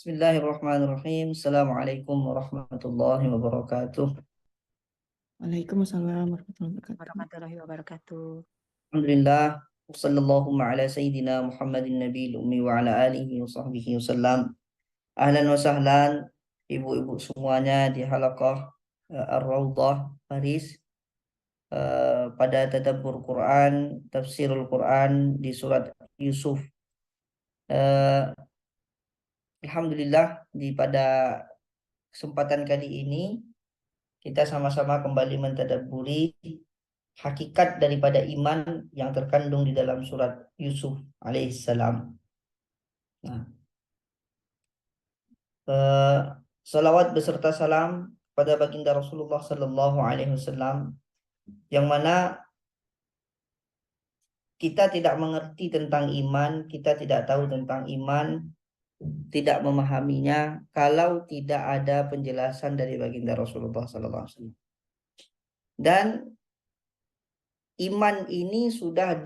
Bismillahirrahmanirrahim. Assalamualaikum warahmatullahi wabarakatuh. Waalaikumsalam warahmatullahi wabarakatuh. Warahmatullahi wabarakatuh. Alhamdulillah. Wassallallahu ala sayyidina Muhammadin nabiyil ummi wa ala alihi wa sahbihi wasallam. Ahlan wa sahlan ibu-ibu semuanya di halaqah Ar-Raudhah Paris pada tadabbur Quran, tafsirul Quran di surat Yusuf. Alhamdulillah pada kesempatan kali ini kita sama-sama kembali mentadabburi hakikat daripada iman yang terkandung di dalam surat Yusuf alaihissalam. Nah, salawat beserta salam pada baginda Rasulullah Sallallahu Alaihi Wasallam, yang mana kita tidak mengerti tentang iman, kita tidak tahu tentang iman, tidak memahaminya kalau tidak ada penjelasan dari baginda Rasulullah Sallallahu Alaihi Wasallam. Dan iman ini sudah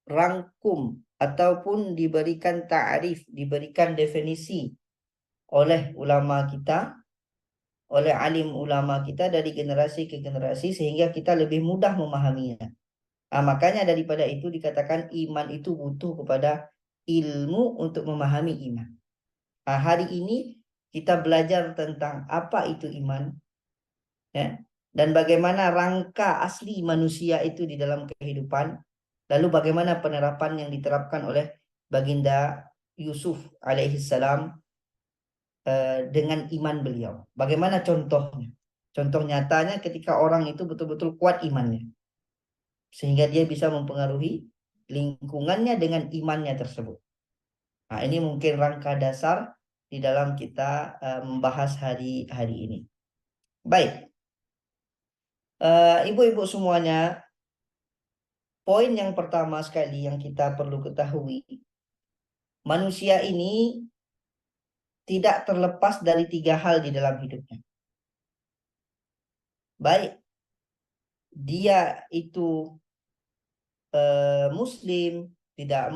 dirangkum ataupun diberikan ta'rif, diberikan definisi oleh ulama kita, oleh alim ulama kita dari generasi ke generasi sehingga kita lebih mudah memahaminya. Nah, makanya daripada itu dikatakan iman itu butuh kepada ilmu untuk memahami iman. Nah, hari ini kita belajar tentang apa itu iman, ya, dan bagaimana rangka asli manusia itu di dalam kehidupan, lalu bagaimana penerapan yang diterapkan oleh baginda Yusuf alaihissalam dengan iman beliau. Bagaimana contohnya? Contoh nyatanya ketika orang itu betul-betul kuat imannya, sehingga dia bisa mempengaruhi lingkungannya dengan imannya tersebut. Nah, ini mungkin rangka dasar di dalam kita membahas hari ini. Baik, ibu-ibu semuanya, poin yang pertama sekali yang kita perlu ketahui, manusia ini tidak terlepas dari 3 hal di dalam hidupnya. Baik dia itu muslim, tidak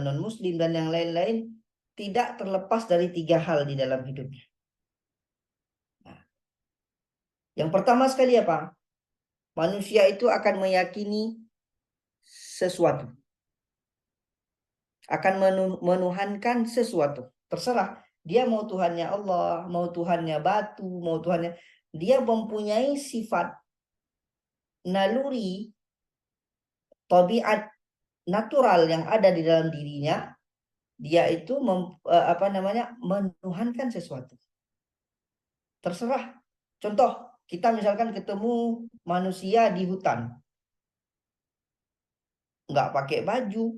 non muslim dan yang lain-lain, tidak terlepas dari 3 hal di dalam hidupnya. Nah, yang pertama sekali apa? Manusia itu akan meyakini sesuatu, akan menuhankan sesuatu. Terserah dia mau Tuhannya Allah, mau Tuhannya batu, mau Tuhannya, dia mempunyai sifat naluri, tabiat natural yang ada di dalam dirinya. Dia itu menuhankan sesuatu. Terserah. Contoh, kita misalkan ketemu manusia di hutan, nggak pakai baju,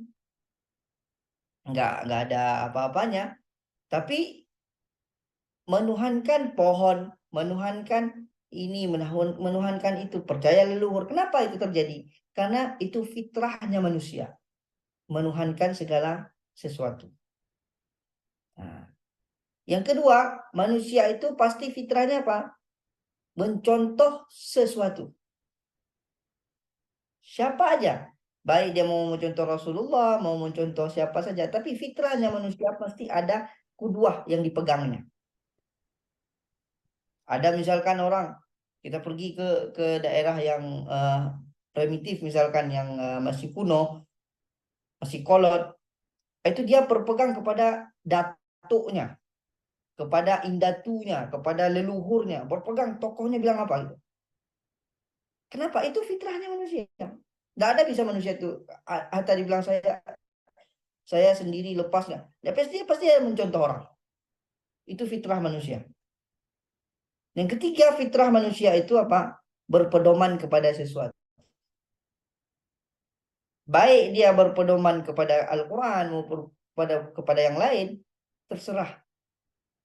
nggak ada apa-apanya, tapi menuhankan pohon, menuhankan ini, menuhankan itu, percaya leluhur. Kenapa itu terjadi? Karena itu fitrahnya manusia, menuhankan segala sesuatu. Nah, yang kedua, manusia itu pasti fitrahnya apa? Mencontoh sesuatu. Siapa aja. Baik dia mau mencontoh Rasulullah, mau mencontoh siapa saja. Tapi fitrahnya manusia pasti ada kudwah yang dipegangnya. Ada misalkan orang, kita pergi ke daerah yang primitif, misalkan yang masih kuno, masih kolot. Itu dia berpegang kepada datuknya, kepada indatunya, kepada leluhurnya. Berpegang, tokohnya bilang apa gitu. Kenapa? Itu fitrahnya manusia. Nggak ada bisa manusia itu tadi bilang saya sendiri lepasnya. Ya pasti ada mencontoh orang. Itu fitrah manusia. Yang ketiga, fitrah manusia itu apa? Berpedoman kepada sesuatu. Baik dia berpedoman kepada Al-Quran maupun kepada yang lain, terserah.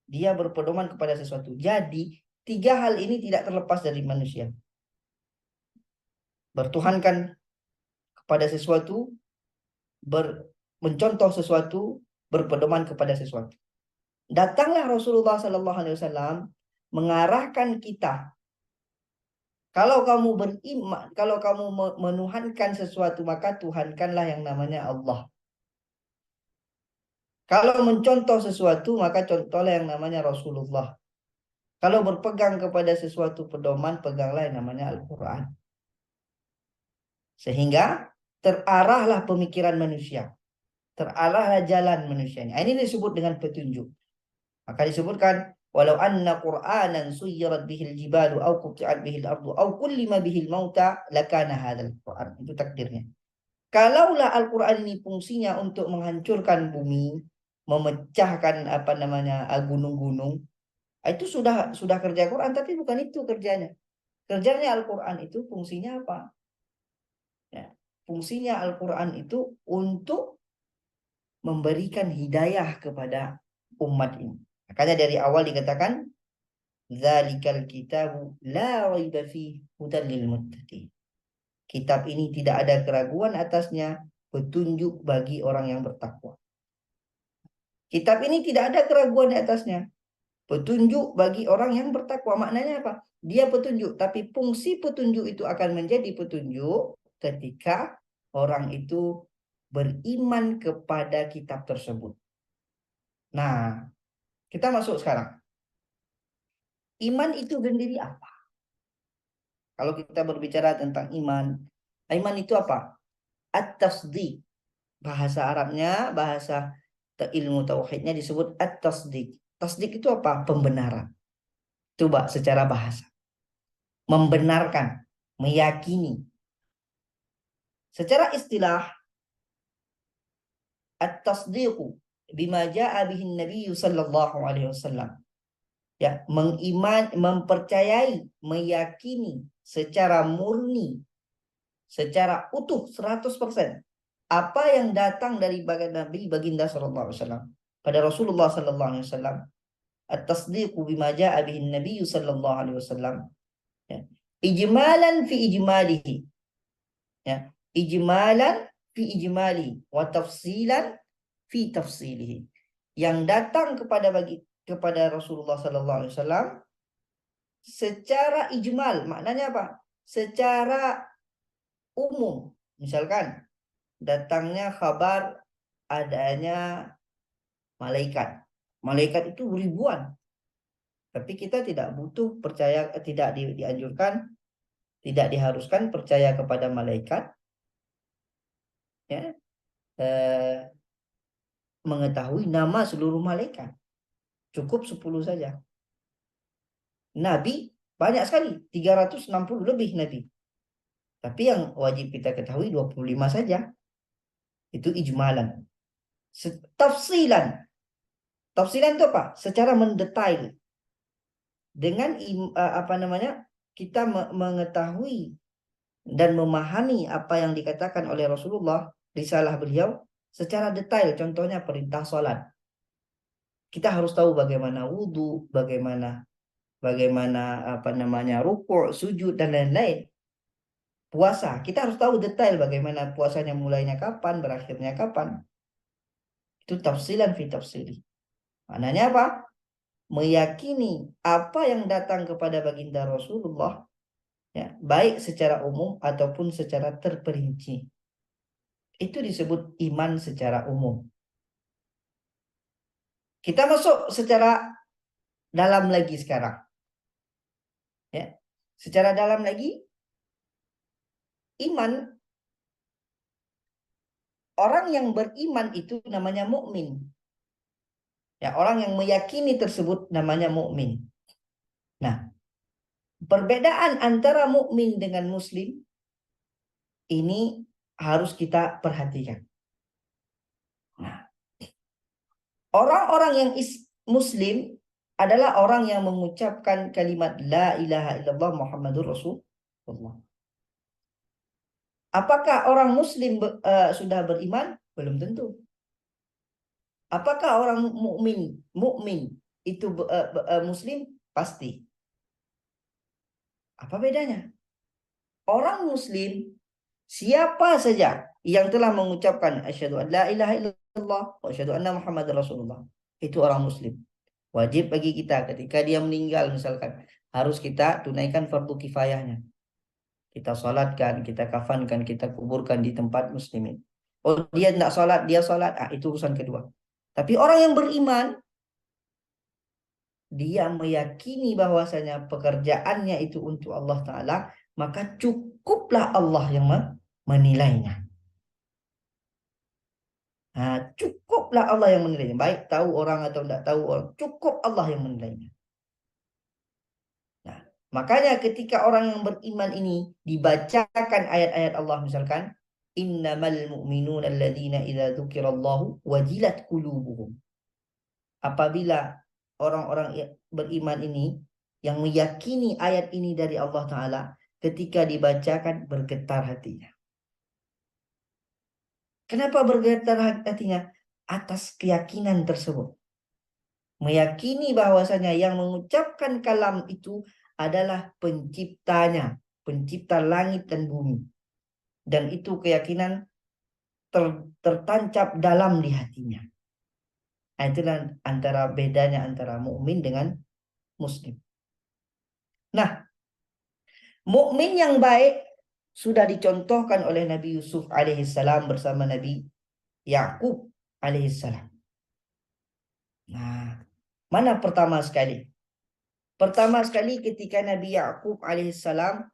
Dia berpedoman kepada sesuatu. Jadi 3 hal ini tidak terlepas dari manusia. Bertuhankan kepada sesuatu, mencontoh sesuatu, berpedoman kepada sesuatu. Datanglah Rasulullah Sallallahu Alaihi Wasallam mengarahkan kita. Kalau kamu beriman, kalau kamu menuhankan sesuatu, maka tuhankanlah yang namanya Allah. Kalau mencontoh sesuatu, maka contohlah yang namanya Rasulullah. Kalau berpegang kepada sesuatu pedoman, peganglah yang namanya Al-Quran. Sehingga terarahlah pemikiran manusia. Terarahlah jalan manusia. Ini disebut dengan petunjuk. Maka disebutkan, walau anna Qur'anan suyirat bihil jibalu au quti'at bihil ardu au kullima bihil mauta lakana hadzal Qur'an. Itu takdirnya. Kalaulah Al-Quran ini fungsinya untuk menghancurkan bumi, memecahkan apa namanya gunung-gunung, itu sudah kerja Quran, tapi bukan itu kerjanya. Kerjanya Al-Quran itu fungsinya apa? Ya, fungsinya Al-Quran itu untuk memberikan hidayah kepada umat ini. Makanya dari awal dikatakan, Dzalikal kitabu la raiba fihi hudan lil muttaqin. Kitab ini tidak ada keraguan atasnya, petunjuk bagi orang yang bertakwa. Kitab ini tidak ada keraguan di atasnya, petunjuk bagi orang yang bertakwa. Maknanya apa? Dia petunjuk, tapi fungsi petunjuk itu akan menjadi petunjuk ketika orang itu beriman kepada kitab tersebut. Nah, kita masuk sekarang. Iman itu sendiri apa? Kalau kita berbicara tentang iman, iman itu apa? At-tasdiq. Bahasa Arabnya, bahasa ilmu tauhidnya disebut at-tasdiq. Tasdiq itu apa? Pembenaran. Coba secara bahasa. Membenarkan, meyakini. Secara istilah, at-tasdiqu bima ja'a bihi Nabi sallallahu alaihi wasallam. Ya, mempercayai, meyakini secara murni, secara utuh 100% apa yang datang dari Nabi baginda sallallahu alaihi wasallam pada Rasulullah sallallahu alaihi wasallam. At-tasdiqu bima ja'a bihi Nabi sallallahu alaihi wasallam. Ya. Ijmalan fi ijmalihi. Ya. Ijmalan fi ijmali wa tafsilan fi tafsilihi. Yang datang kepada Rasulullah sallallahu alaihi wasallam secara ijmal, maknanya apa? Secara umum. Misalkan datangnya kabar adanya malaikat. Malaikat itu ribuan. Tapi kita tidak butuh percaya, tidak dianjurkan, tidak diharuskan percaya kepada malaikat. Ya, mengetahui nama seluruh malaikat. Cukup 10 saja. Nabi banyak sekali, 360 lebih nabi. Tapi yang wajib kita ketahui 25 saja. Itu ijmalan. Tafsilan. Tafsilan itu apa? Secara mendetail. Dengan apa namanya? Kita mengetahui dan memahami apa yang dikatakan oleh Rasulullah, risalah beliau secara detail. Contohnya perintah sholat. Kita harus tahu bagaimana wudhu, bagaimana apa namanya rukuk, sujud dan lain-lain. Puasa, kita harus tahu detail bagaimana puasanya mulainya kapan, berakhirnya kapan. Itu tafsilan fi tafsili. Maknanya apa? Meyakini apa yang datang kepada baginda Rasulullah, ya, baik secara umum ataupun secara terperinci. Itu disebut iman secara umum. Kita masuk secara dalam lagi sekarang. Ya. Secara dalam lagi, iman, orang yang beriman itu namanya mukmin. Ya, orang yang meyakini tersebut namanya mukmin. Nah, perbedaan antara mukmin dengan muslim ini harus kita perhatikan. Nah, orang-orang yang muslim adalah orang yang mengucapkan kalimat la ilaha illallah Muhammadur Rasulullah. Apakah orang muslim sudah beriman? Belum tentu. Apakah orang mukmin itu muslim? Pasti. Apa bedanya? Orang muslim, siapa saja yang telah mengucapkan asyhadu an la ilaha illallah wa asyhadu anna Muhammadar Rasulullah, itu orang muslim. Wajib bagi kita ketika dia meninggal misalkan, harus kita tunaikan fardu kifayahnya. Kita salatkan, kita kafankan, kita kuburkan di tempat muslimin. Oh, dia tidak salat, dia salat, itu urusan kedua. Tapi orang yang beriman, dia meyakini bahwasanya pekerjaannya itu untuk Allah Ta'ala, maka cukuplah Allah yang menilainya. Nah, cukuplah Allah yang menilainya. Baik tahu orang atau tidak tahu orang, cukup Allah yang menilainya. Nah, makanya ketika orang yang beriman ini dibacakan ayat-ayat Allah, misalkan innamal mu'minuna alladzina idza dzukirallahu wajilat qulubuhum. Apabila orang-orang beriman ini yang meyakini ayat ini dari Allah Ta'ala, ketika dibacakan bergetar hatinya. Kenapa bergetar hatinya? Atas keyakinan tersebut. Meyakini bahwasanya yang mengucapkan kalam itu adalah penciptanya, pencipta langit dan bumi. Dan itu keyakinan tertancap dalam di hatinya. Nah, itulah antara bedanya antara mukmin dengan muslim. Nah, mukmin yang baik sudah dicontohkan oleh Nabi Yusuf alaihissalam bersama Nabi Yakub alaihissalam. Nah, mana pertama sekali? Pertama sekali ketika Nabi Yakub alaihissalam,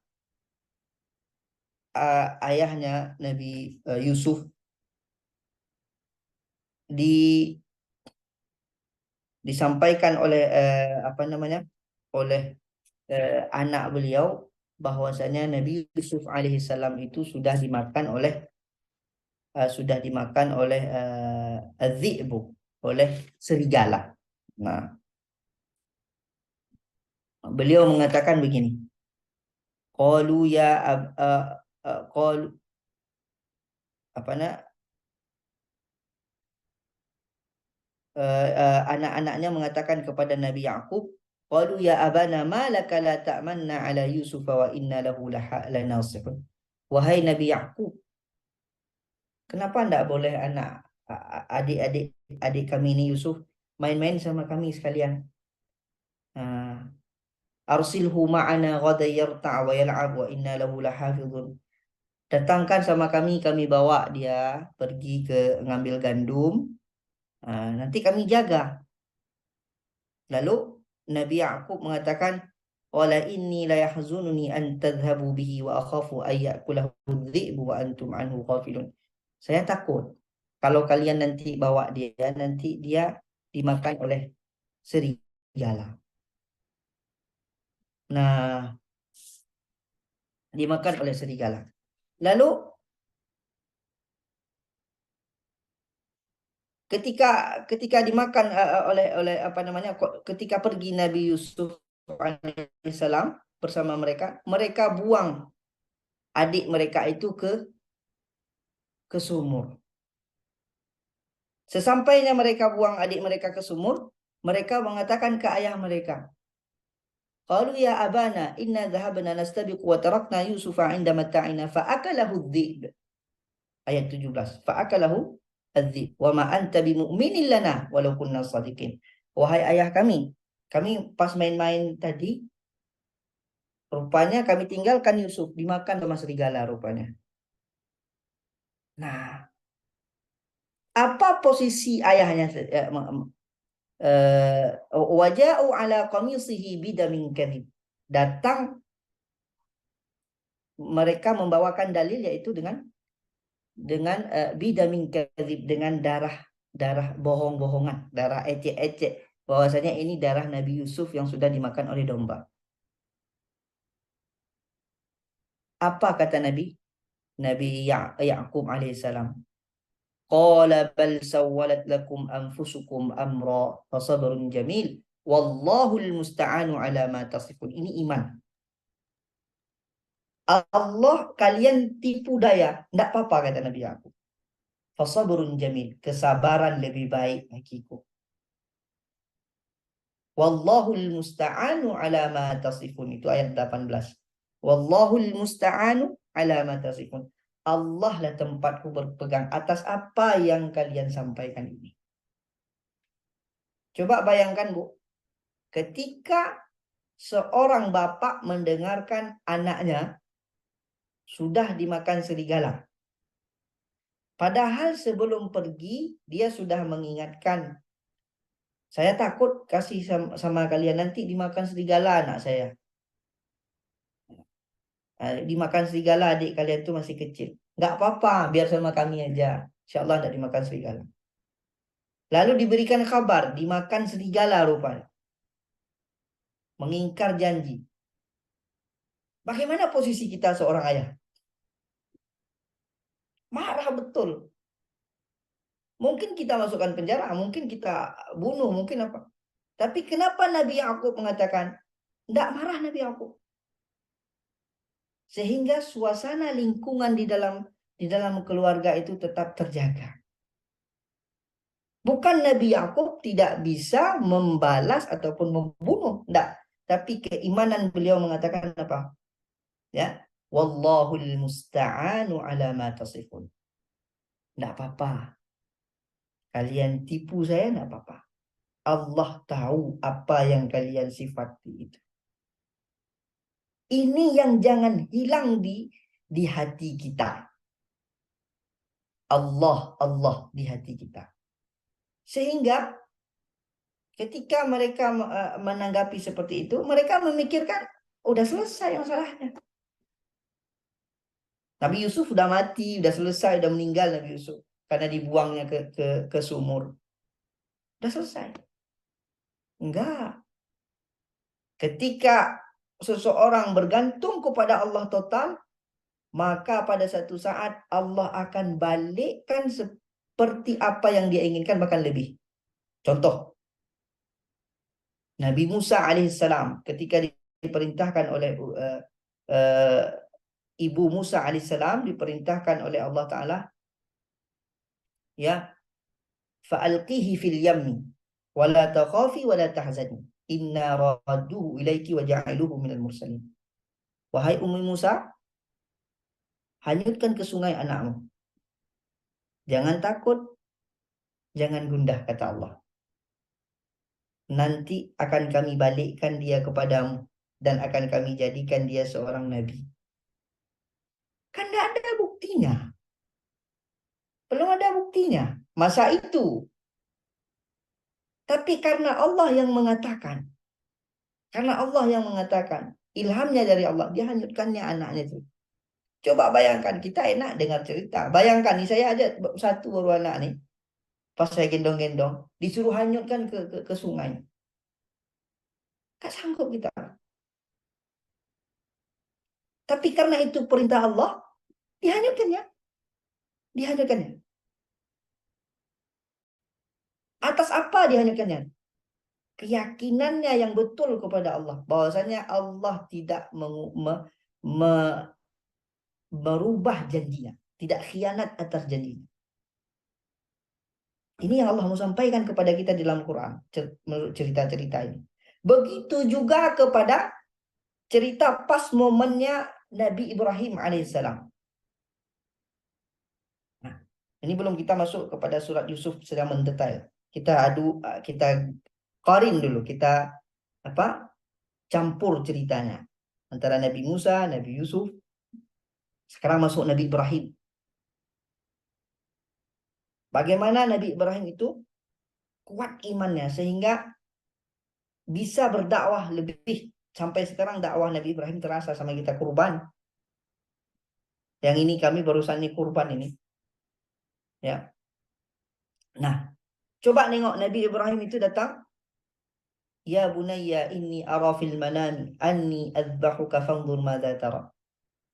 ayahnya Nabi Yusuf disampaikan oleh apa namanya, oleh anak beliau bahwasanya Nabi Yusuf alaihissalam itu sudah dimakan oleh az-zi'bu, oleh serigala. Nah, beliau mengatakan begini. Qalu ya qalu apa anak-anaknya mengatakan kepada Nabi Yakub, qalu ya abana malaka la ta'manna ala Yusuf wa inna lahu lanasihun. Wahai Nabi Yakub, kenapa enggak boleh adik-adik kami ini Yusuf main-main sama kami sekalian? Arsilhu ma'ana ghadan yarta' wa yal'ab wa inna lahu lahafizun. Datangkan sama kami, kami bawa dia pergi ke ngambil gandum. Nanti kami jaga. Lalu Nabi Ya'qub mengatakan, wala inni la yahzununi an tadhhabu bihi wa akhafu ay ya'kulahu adh-dhi'bu wa antum anhu ghafilun. Saya takut kalau kalian nanti bawa dia, nanti dia dimakan oleh serigala. Nah, dimakan oleh serigala. Lalu ketika dimakan oleh apa namanya, ketika pergi Nabi Yusuf alaihissalam bersama mereka buang adik mereka itu ke sumur. Sesampainya mereka buang adik mereka ke sumur, mereka mengatakan ke ayah mereka, qalu ya abana inna dhahabna nastabiqu wa tarakna Yusufa 'inda mata'ina fa akalahu adh-dhi'b. Ayat 17. Fa akalahu adh-dhi'b wa ma anta bimu'minin lana walau kunna shadiqin. Wahai ayah kami pas main-main tadi, rupanya kami tinggalkan Yusuf, dimakan sama serigala rupanya. Nah, apa posisi ayahnya? Waja'u ala qamisihi bidamin kadhib. Datang mereka membawakan dalil yaitu dengan bidamin kadhib, dengan darah bohong-bohongan, darah ecek-ecek, bahwasanya ini darah Nabi Yusuf yang sudah dimakan oleh domba. Apa kata Nabi Ya'qub alaihissalam? Qala bal sawwalat lakum anfusukum amra fasabrun jamil wallahul musta'anu ala ma tasifun. Ini iman. Allah kalian tipu daya, enggak apa-apa kata Nabi Ya'qub. Fasabrun jamil, kesabaran lebih baik bagiku. Wallahul musta'anu ala ma tasifun, itu ayat 18. Wallahul musta'anu ala ma tasifun. Allah lah tempatku berpegang atas apa yang kalian sampaikan ini. Coba bayangkan Bu, ketika seorang bapak mendengarkan anaknya sudah dimakan serigala. Padahal sebelum pergi, dia sudah mengingatkan, saya takut kasih sama kalian nanti dimakan serigala anak saya. Dimakan serigala adik kalian tuh masih kecil. Nggak apa-apa, biar sama kami aja. Insya Allah tidak dimakan serigala. Lalu diberikan kabar, dimakan serigala rupanya. Mengingkar janji. Bagaimana posisi kita seorang ayah? Marah betul. Mungkin kita masukkan penjara, mungkin kita bunuh, mungkin apa. Tapi kenapa Nabi Yakub mengatakan, tidak marah Nabi Yakub? Sehingga suasana lingkungan di dalam keluarga itu tetap terjaga. Bukan Nabi Yakub tidak bisa membalas ataupun membunuh, tidak. Tapi keimanan beliau mengatakan apa? Ya, wallahul musta'anu ala ma tasifun. Tidak apa-apa. Kalian tipu saya tidak apa-apa. Allah tahu apa yang kalian sifati itu. Ini yang jangan hilang di hati kita. Allah di hati kita. Sehingga ketika mereka menanggapi seperti itu, mereka memikirkan udah selesai masalahnya. Nabi Yusuf udah mati, udah selesai, udah meninggal Nabi Yusuf karena dibuangnya ke sumur. Udah selesai. Enggak. Ketika seseorang bergantung kepada Allah total, maka pada satu saat Allah akan balikkan seperti apa yang dia inginkan, bahkan lebih. Contoh, Nabi Musa alaihissalam ketika diperintahkan oleh ibu Musa alaihissalam, diperintahkan oleh Allah Ta'ala, ya, fa'alqihi fil yammi wa la takhafi wa la tahzani inna radduhu ilaiki wa ja'iluhu minal mursalin. Wahai Ummi Musa, hanyutkan ke sungai anakmu. Jangan takut, jangan gundah, kata Allah. Nanti akan kami balikkan dia kepadamu dan akan kami jadikan dia seorang nabi. Kan tidak ada buktinya. Belum ada buktinya. Masa itu. Tapi karena Allah yang mengatakan. Karena Allah yang mengatakan. Ilhamnya dari Allah. Dia hanyutkannya anaknya itu. Coba bayangkan. Kita enak dengar cerita. Bayangkan nih, saya ada satu baru anak nih. Pas saya gendong-gendong. Disuruh hanyutkan ke sungai. Gak sanggup kita. Tapi karena itu perintah Allah. Dihanyutkannya. Dihanyutkannya. Atas apa dihanyutkannya? Keyakinannya yang betul kepada Allah. Bahwasanya Allah tidak merubah janjinya. Tidak khianat atas janjinya. Ini yang Allah mau sampaikan kepada kita di dalam Quran. Menurut cerita-cerita ini. Begitu juga kepada cerita pas momennya Nabi Ibrahim alaihissalam. Nah, ini belum kita masuk kepada surat Yusuf sedang mendetail. Kita qarin dulu, kita campur ceritanya antara Nabi Musa, Nabi Yusuf, sekarang masuk Nabi Ibrahim. Bagaimana Nabi Ibrahim itu kuat imannya sehingga bisa berdakwah lebih. Sampai sekarang dakwah Nabi Ibrahim terasa sama kita kurban. Yang ini kami barusan ini kurban ini. Ya. Nah, coba nengok Nabi Ibrahim itu datang. Ya bunayya inni ara fil manami anni adzbahuka fanzur madza tara.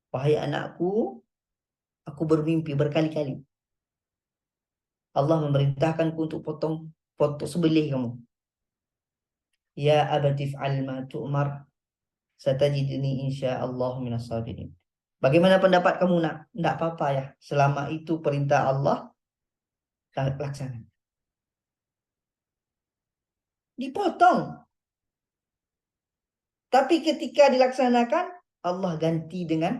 Wahai anakku, aku bermimpi berkali-kali. Allah memerintahkanku untuk potong sembelih kamu. Ya abati fa'al ma tu'mar satajidni insyaallah minas sabirin. Bagaimana pendapat kamu nak? Tidak apa-apa ya. Selama itu perintah Allah, laksana. Dipotong. Tapi ketika dilaksanakan, Allah ganti dengan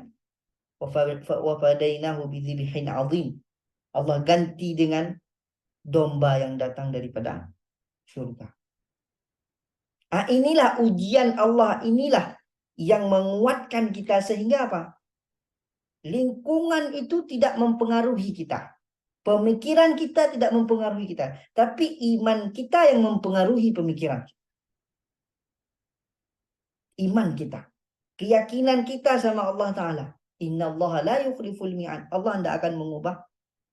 wafadainahu bidzibhin azim. Allah ganti dengan domba yang datang daripada surga. Nah, inilah ujian Allah, inilah yang menguatkan kita sehingga apa? Lingkungan itu tidak mempengaruhi kita. Pemikiran kita tidak mempengaruhi kita, tapi iman kita yang mempengaruhi pemikiran. Iman kita, keyakinan kita sama Allah Ta'ala. Inna Allah la yukhliful mi'ad. Allah tidak akan mengubah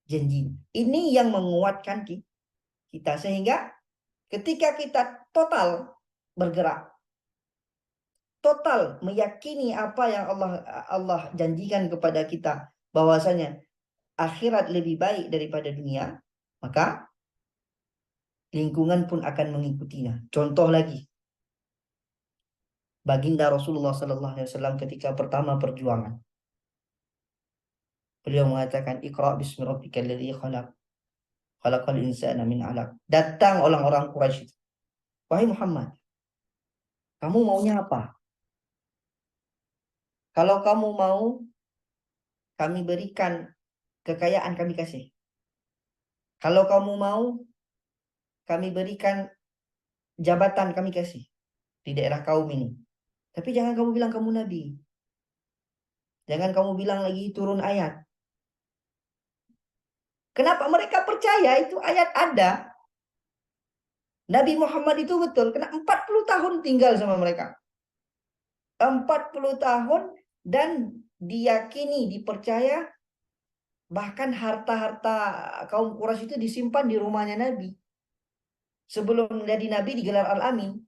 janji. Ini yang menguatkan kita. Sehingga ketika kita total bergerak, total meyakini apa yang Allah janjikan kepada kita, bahwasanya akhirat lebih baik daripada dunia, maka lingkungan pun akan mengikutinya. Contoh lagi, baginda Rasulullah Sallallahu Alaihi Wasallam ketika pertama perjuangan, beliau mengatakan, Iqra bismi rabbikal ladzi khalaq, khalaqal insana min 'alaq. Datang orang-orang Quraisy, wahai Muhammad, kamu maunya apa? Kalau kamu mau, kami berikan kekayaan, kami kasih. Kalau kamu mau, kami berikan jabatan, kami kasih di daerah kaum ini. Tapi jangan kamu bilang kamu nabi. Jangan kamu bilang lagi turun ayat. Kenapa mereka percaya itu ayat ada? Nabi Muhammad itu betul. Kena 40 tahun tinggal sama mereka. 40 tahun dan diyakini, dipercaya, bahkan harta-harta kaum Quraisy itu disimpan di rumahnya Nabi. Sebelum menjadi Nabi digelar Al-Amin.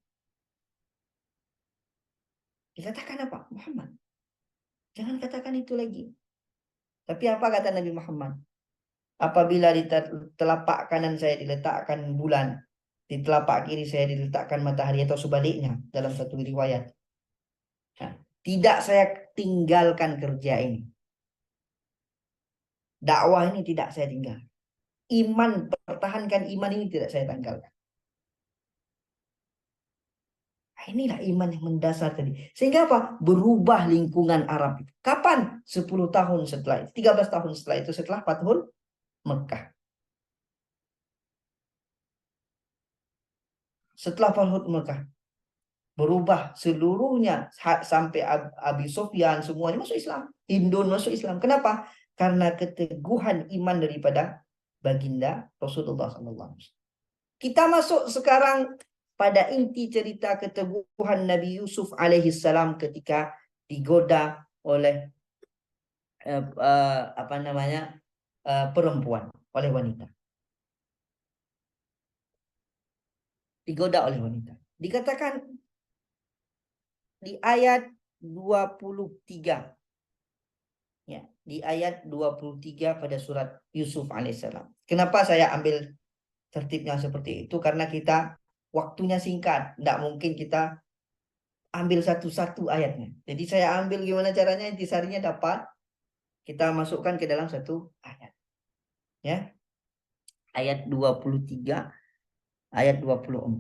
Dikatakan apa? Muhammad, jangan katakan itu lagi. Tapi apa kata Nabi Muhammad? Apabila di telapak kanan saya diletakkan bulan, di telapak kiri saya diletakkan matahari, atau sebaliknya dalam satu riwayat. Nah, tidak saya tinggalkan kerja ini. Dakwah ini tidak saya tinggal. Iman, pertahankan iman ini tidak saya tinggalkan. Nah, inilah iman yang mendasar tadi. Sehingga apa? Berubah lingkungan Arab itu. Kapan? 10 tahun setelah itu. 13 tahun setelah itu. Setelah Fathul Mekah. Setelah Fathul Mekah. Berubah seluruhnya. Sampai Abi Sufyan semuanya masuk Islam. Hindun masuk Islam. Kenapa? Karena keteguhan iman daripada baginda Rasulullah SAW. Kita masuk sekarang pada inti cerita keteguhan Nabi Yusuf alaihissalam ketika digoda oleh perempuan, oleh wanita. Digoda oleh wanita. Dikatakan di ayat 23. Ya, di ayat 23 pada surat Yusuf alaihissalam. Kenapa saya ambil tertibnya seperti itu? Karena kita waktunya singkat, tidak mungkin kita ambil satu-satu ayatnya. Jadi saya ambil gimana caranya intisarinya dapat kita masukkan ke dalam satu ayat. Ya. Ayat 23, ayat 24.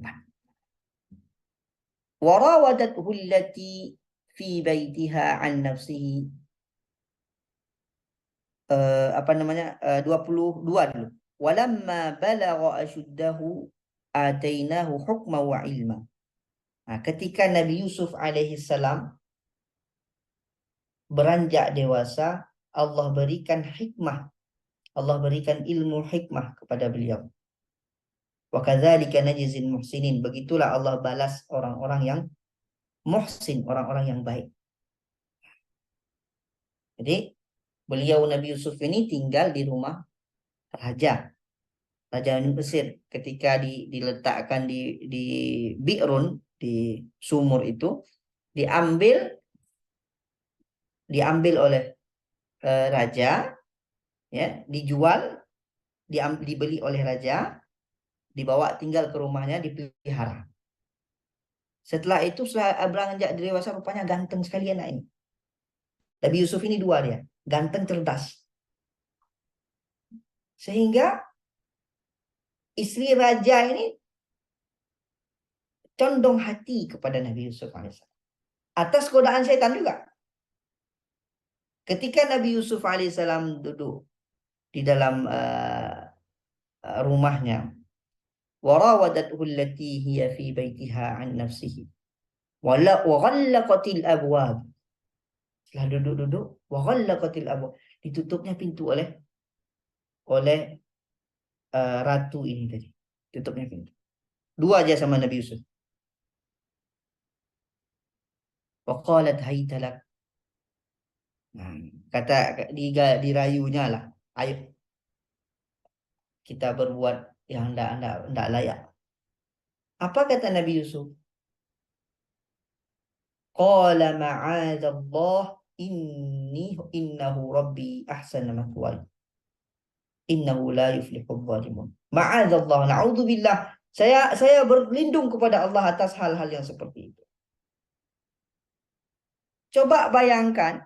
Warawadathu allati fi baitiha an nafsihi. 22 dulu. Walamma balagha ashuddahu atainahu hukma wa ilma. Nah, ketika Nabi Yusuf alaihissalam beranjak dewasa, Allah berikan hikmah, Allah berikan ilmu hikmah kepada beliau. Wa kadzalika najzil muhsinin. Begitulah Allah balas orang-orang yang muhsin, orang-orang yang baik. Jadi beliau Nabi Yusuf ini tinggal di rumah raja Mesir. Ketika diletakkan di Bi'run, di sumur itu, diambil oleh raja, ya, dijual, dibeli oleh raja, dibawa tinggal ke rumahnya, dipelihara. Setelah itu beranjak dewasa, rupanya ganteng sekali anak ini. Nabi Yusuf ini dua dia, ganteng, cerdas. Sehingga istri raja ini condong hati kepada Nabi Yusuf alaihissalam. Atas godaan setan juga. Ketika Nabi Yusuf alaihissalam duduk di dalam rumahnya, warawadathu allati hiya fi baitiha an nafsihi wa ghallaqatil abwab. Setelah duduk-duduk, wa ghallaqatil abwab, ditutupnya pintu oleh ratu ini tadi. Tutupnya pintu. Dua aja sama Nabi Yusuf. Waqalat haytalak. Nah, kata dirayunya lah. Ayo kita berbuat yang enggak layak. Apa kata Nabi Yusuf? Qala ma'adzallah innahu rabbi ahsana mathwaya. Innahu la yuflihul zalimun. Ma'adzallah, na'udzubillah. Saya berlindung kepada Allah atas hal-hal yang seperti itu. Coba bayangkan,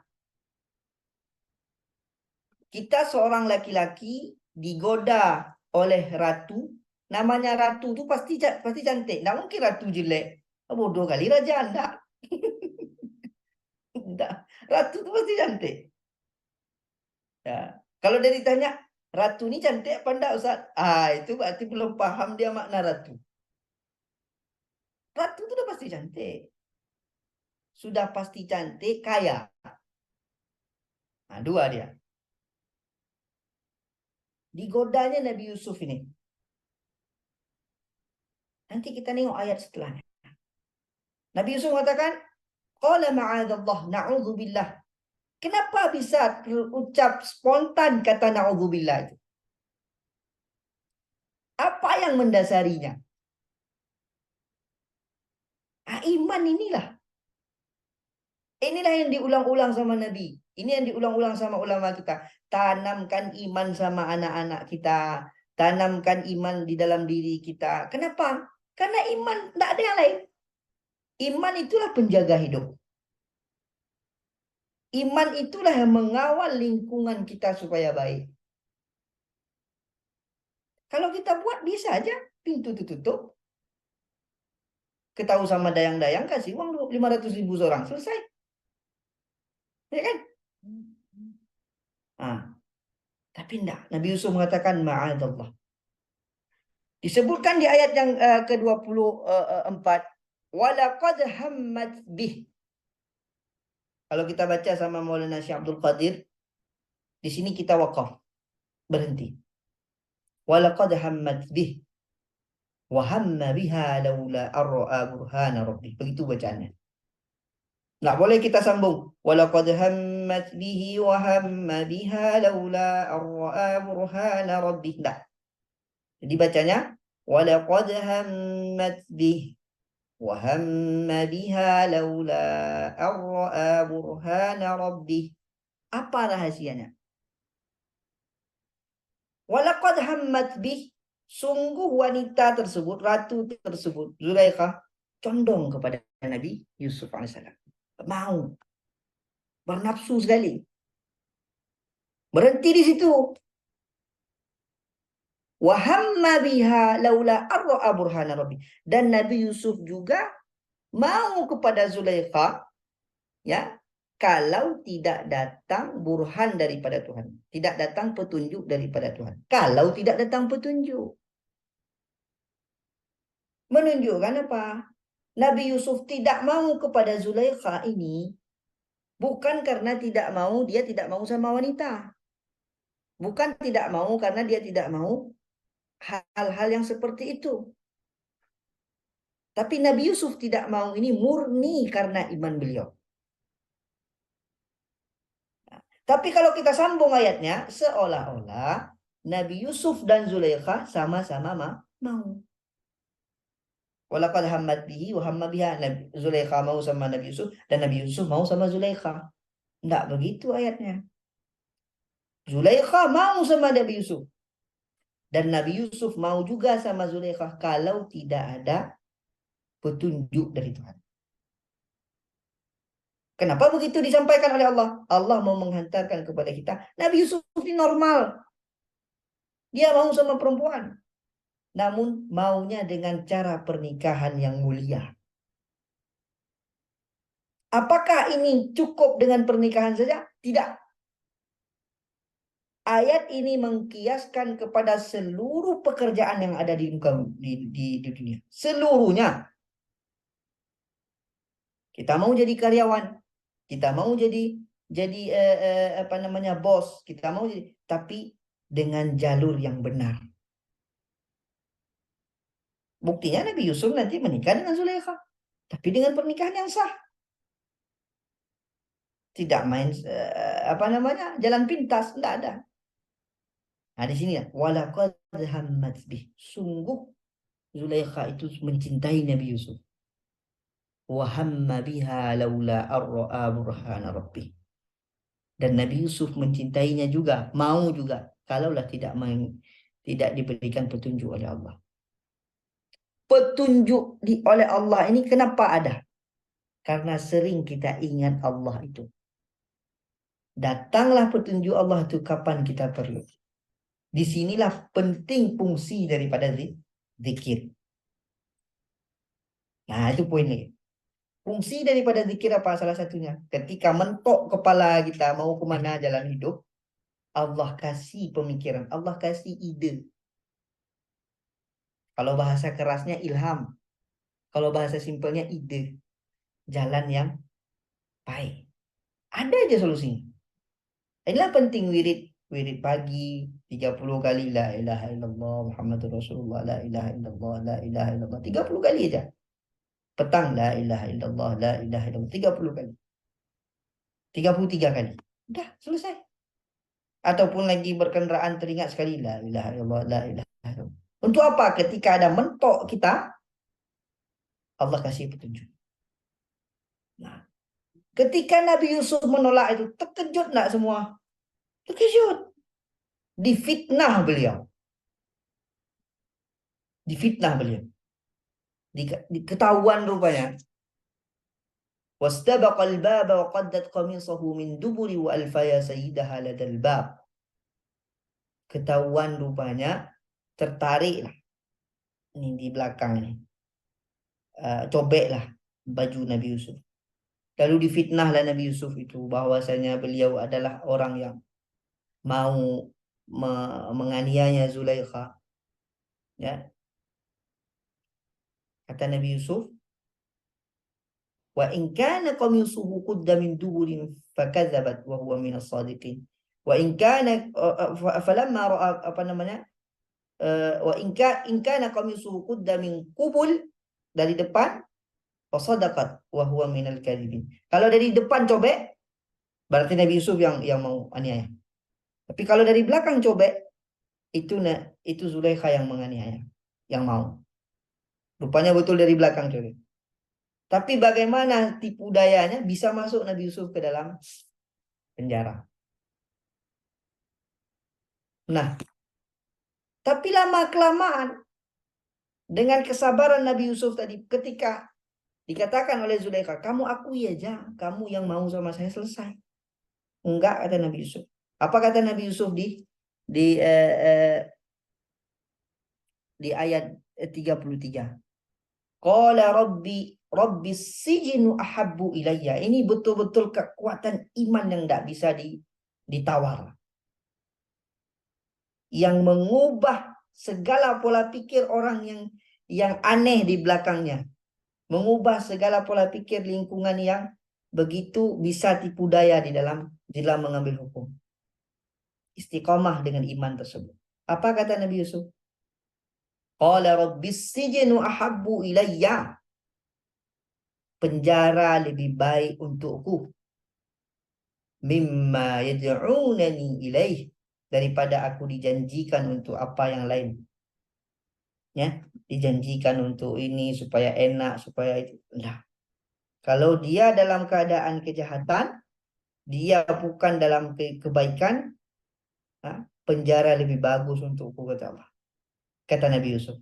kita seorang laki-laki digoda oleh ratu. Namanya ratu itu pasti cantik. Nggak mungkin ratu jelek. Bodoh kali raja, enggak. Enggak. Ratu itu pasti cantik. Ya. Kalau dia ditanya, ratu ini cantik apa enggak, Ustaz? Itu berarti belum paham dia makna ratu. Ratu itu udah pasti cantik. Sudah pasti cantik, kaya. Nah, dua dia. Digodanya Nabi Yusuf ini. Nanti kita tengok ayat setelahnya. Nabi Yusuf mengatakan, qala ma'adzallah, na'udzubillah. Kenapa bisa terucap spontan kata na'udzubillah itu? Apa yang mendasarinya? Iman inilah. Inilah yang diulang-ulang sama Nabi. Ini yang diulang-ulang sama ulama kita. Tanamkan iman sama anak-anak kita. Tanamkan iman di dalam diri kita. Kenapa? Karena iman tidak ada yang lain. Iman itulah penjaga hidup. Iman itulah yang mengawal lingkungan kita supaya baik. Kalau kita buat bisa aja. Pintu tutup. Ketahu sama dayang-dayang, kasih uang 500.000 seorang. Selesai. Ya kan? Tapi enggak. Nabi Yusuf mengatakan ma'adallah. Disebutkan di ayat yang ke-24. Walaqad hammat bih. Kalau kita baca sama Maulana Syekh Abdul Qadir, di sini kita wakaf. Berhenti. Walaqad hammat bih. Wa hamma biha laula arra'a burhana rabbih. Begitu bacaannya. Nggak boleh kita sambung. Walaqad hammat bihi wa hamma biha laula arra'a burhana rabbih. Nggak. Jadi bacanya walaqad hammat bih wa hamma biha laula arra'a burhana rabbih. Apa rahasianya? Walaqad hammat bih. Sungguh wanita tersebut, ratu tersebut, Zulaikha, condong kepada Nabi Yusuf alaihissalam. Mau. Bernafsu sekali. Berhenti di situ. Wahamma biha laula arra'a burhana rabbi. Dan Nabi Yusuf juga mau kepada Zulaikha, ya, kalau tidak datang burhan daripada Tuhan. Tidak datang petunjuk daripada Tuhan. Kalau tidak datang petunjuk. Menunjukkan apa? Nabi Yusuf tidak mau kepada Zulaikha ini bukan karena dia tidak mau sama wanita. Bukan tidak mau karena dia tidak mau hal-hal yang seperti itu. Tapi Nabi Yusuf tidak mau ini murni karena iman beliau. Tapi kalau kita sambung ayatnya, seolah-olah Nabi Yusuf dan Zulaikha sama-sama mau. Walaqad hammat bihi wa hamma biha. Zulaikha mau sama Nabi Yusuf dan Nabi Yusuf mau sama Zulaikha. Enggak begitu ayatnya. Zulaikha mau sama Nabi Yusuf. Dan Nabi Yusuf mau juga sama Zulaikha kalau tidak ada petunjuk dari Tuhan. Kenapa begitu disampaikan oleh Allah? Allah mau menghantarkan kepada kita. Nabi Yusuf ini normal. Dia mau sama perempuan. Namun maunya dengan cara pernikahan yang mulia. Apakah ini cukup dengan pernikahan saja? Tidak. Ayat ini mengkiaskan kepada seluruh pekerjaan yang ada di dunia. Seluruhnya. Kita mau jadi karyawan. Kita mau jadi bos. Kita mau jadi, tapi dengan jalur yang benar. Buktinya Nabi Yusuf nanti menikah dengan Zulaikha, tapi dengan pernikahan yang sah. Tidak main apa namanya jalan pintas, tidak ada. Nah di sini ya, walaqad hammat bih. Sungguh Zulaikha itu mencintai Nabi Yusuf. Wa hamma biha laula arra'a burhana rabbih. Dan Nabi Yusuf mencintainya juga, mau juga, kalaulah tidak diberikan petunjuk oleh Allah. Petunjuk oleh Allah ini kenapa ada? Karena sering kita ingat Allah itu. Datanglah petunjuk Allah itu kapan kita perlu. Disinilah penting fungsi daripada zikir. Nah itu poinnya. Fungsi daripada zikir apa salah satunya? Ketika mentok kepala kita mau kemana jalan hidup, Allah kasih pemikiran, Allah kasih ide. Kalau bahasa kerasnya ilham, kalau bahasa simpelnya ide. Jalan yang baik. Ada aja solusinya. Inilah penting wirid. Wirid pagi 30 kali la ilaha illallah Muhammadur Rasulullah la ilaha illallah la ilaha illallah 30 kali aja. Petang la ilaha illallah la ilaha illallah 30 kali. 33 kali. Udah selesai. Ataupun lagi berkendaraan teringat sekali la ilaha illallah la ilaha illallah. Untuk apa? Ketika ada mentok kita, Allah kasih petunjuk. Nah, ketika Nabi Yusuf menolak itu, terkejut enggak semua? Terkejut. Difitnah beliau. Difitnah beliau. Ketahuan rupanya. واستبق الباب وقدت قميصه من دبر وألف يا سيدها لدى الباب. Ketahuan rupanya, tertariklah ini di belakang ini, cobeklah baju Nabi Yusuf. Lalu difitnahlah Nabi Yusuf itu bahwasanya beliau adalah orang yang mau menganiaya Zulaikha. Ya, kata Nabi Yusuf, wa in kana qamisuhu qudda min duburin fakadzabat wa huwa minas sadiqin. Wa in kana falamma ra'a apa namanya? Wa in kana qamisuhu qudda min qubul, dari depan, fasadaqat wa huwa minal kadhibin. Kalau dari depan cobek, berarti Nabi Yusuf yang mau aniaya. Tapi kalau dari belakang cobek, itu Zulaikha yang menganiaya, yang mau. Rupanya betul dari belakang cobek. Tapi bagaimana tipu dayanya bisa masuk Nabi Yusuf ke dalam penjara. Nah, tapi lama-kelamaan dengan kesabaran Nabi Yusuf tadi, ketika dikatakan oleh Zulaikha, kamu akui aja, kamu yang mau sama saya, selesai. Enggak, kata Nabi Yusuf. Apa kata Nabi Yusuf di eh, eh, di ayat 33? Qala Rabbi sijinu ahabbu ilayya. Ini betul-betul kekuatan iman yang tidak bisa ditawar. Yang mengubah segala pola pikir orang yang aneh di belakangnya. Mengubah segala pola pikir lingkungan yang begitu bisa tipu daya di dalam mengambil hukum. Istiqomah dengan iman tersebut. Apa kata Nabi Yusuf? Qala rabbis sijnu ahabbu ilayya. Penjara lebih baik untukku. Mimma yad'unani ilaih. Daripada aku dijanjikan untuk apa yang lain. Ya, dijanjikan untuk ini supaya enak, supaya itu. Nah, kalau dia dalam keadaan kejahatan, dia bukan dalam kebaikan, penjara lebih bagus untukku, kata Allah. Kata Nabi Yusuf.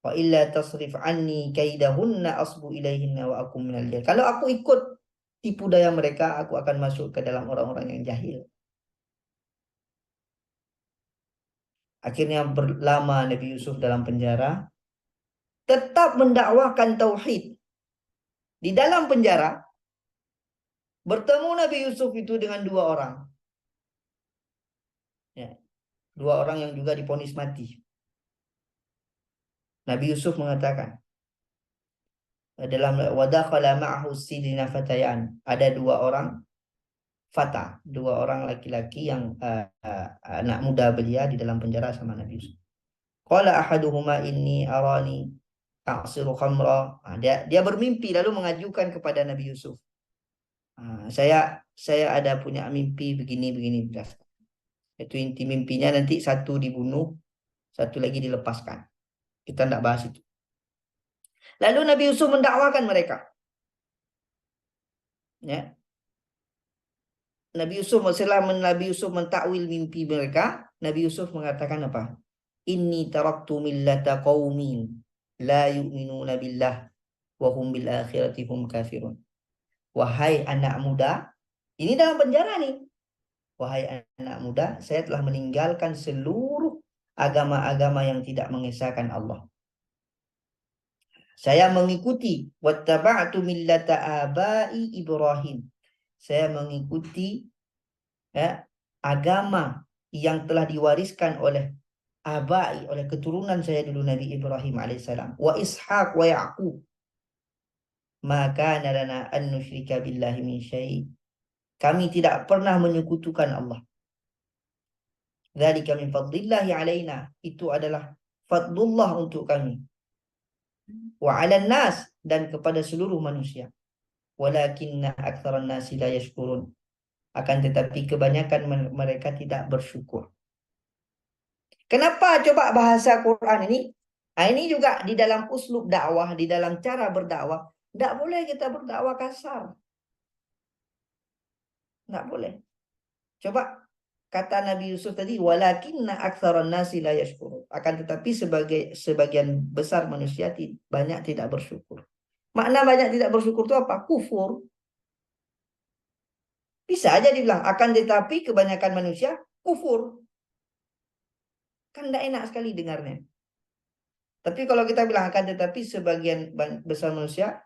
Wa illa tasrif anni kaidahunna asbu ilaihinna wa akum minal jahil. Kalau aku ikut tipu daya mereka, aku akan masuk ke dalam orang-orang yang jahil. Akhirnya berlama Nabi Yusuf dalam penjara, tetap mendakwahkan tauhid. Di dalam penjara, bertemu Nabi Yusuf itu dengan dua orang. Ya, dua orang yang juga divonis mati. Nabi Yusuf mengatakan, dalam wadakhala ma'ahu sidina fatayan, ada dua orang fata, dua orang laki-laki yang anak muda belia di dalam penjara sama Nabi Yusuf. Qala ahaduhuma inni arani a'siru khamra. Dia bermimpi lalu mengajukan kepada Nabi Yusuf. Saya ada punya mimpi begini. Itu inti mimpinya, nanti satu dibunuh, satu lagi dilepaskan. Kita tidak bahas itu. Lalu Nabi Yusuf mendakwakan mereka. Ya. Setelah Nabi Yusuf mentakwil mimpi mereka, Nabi Yusuf mengatakan apa? Inni taraktu millata qaumin la yu'minuna billah wa hum bil akhirati hum kafirun. Wahai anak muda, ini dalam penjara nih. Wahai anak muda, saya telah meninggalkan seluruh agama-agama yang tidak mengesahkan Allah. Saya mengikuti wattaba'tu millata abai Ibrahim. Saya mengikuti agama yang telah diwariskan oleh abai, oleh keturunan saya dulu, Nabi Ibrahim alaihissalam, wa Ishaq wa Yaqub. Maka lana an nusyrika billahi min syai'. Kami tidak pernah menyekutukan Allah. Dzalika min fadlillahi alaina. Itu adalah fadlullah untuk kami. Wa 'alan nas, dan kepada seluruh manusia. Walakinna aktsaran nasi la yashkurun. Akan tetapi kebanyakan mereka tidak bersyukur. Kenapa coba bahasa Quran ini? Nah, ini juga di dalam uslub dakwah, di dalam cara berdakwah. Tidak boleh kita berdakwah kasar. Tidak boleh. Coba kata Nabi Yusuf tadi, walakinna aktsaran nasi la yashkurun. Akan tetapi sebagian besar manusia banyak tidak bersyukur. Makna banyak tidak bersyukur itu apa? Kufur. Bisa aja dibilang, akan tetapi kebanyakan manusia kufur. Kan tidak enak sekali dengarnya. Tapi kalau kita bilang akan tetapi sebagian besar manusia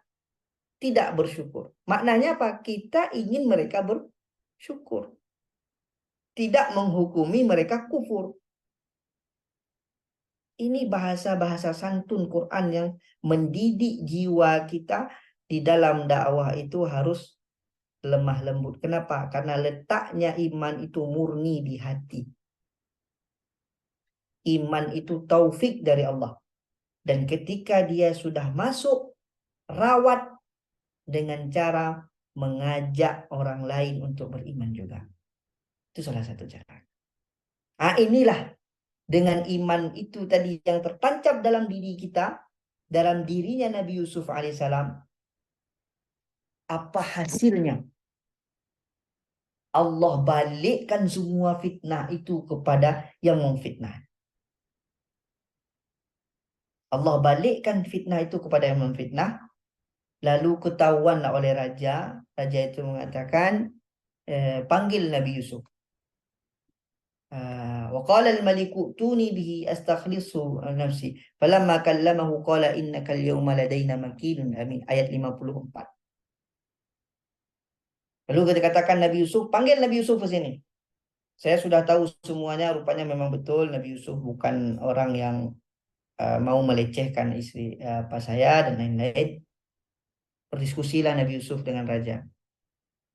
tidak bersyukur. Maknanya apa? Kita ingin mereka bersyukur. Tidak menghukumi mereka kufur. Ini bahasa-bahasa santun Quran yang mendidik jiwa kita di dalam dakwah itu harus lemah lembut. Kenapa? Karena letaknya iman itu murni di hati. Iman itu taufik dari Allah. Dan ketika dia sudah masuk, rawat dengan cara mengajak orang lain untuk beriman juga. Itu salah satu cara. Inilah dengan iman itu tadi yang tertancap dalam diri kita, dalam dirinya Nabi Yusuf alaihissalam. Apa hasilnya? Allah balikkan semua fitnah itu kepada yang memfitnah. Allah balikkan fitnah itu kepada yang memfitnah. Lalu ketahuanlah oleh raja. Raja itu mengatakan, panggil Nabi Yusuf. وقال الملك ائتوني به أستخلصه نفسي فلما كلمه قال إنك اليوم لدينا مكين أمين. Ayat 54. Lalu kita katakan Nabi Yusuf, panggil Nabi Yusuf ke sini. Saya sudah tahu semuanya, rupanya memang betul Nabi Yusuf bukan orang yang mau melecehkan istri apa saya dan lain-lain. Berdiskusilah Nabi Yusuf dengan raja.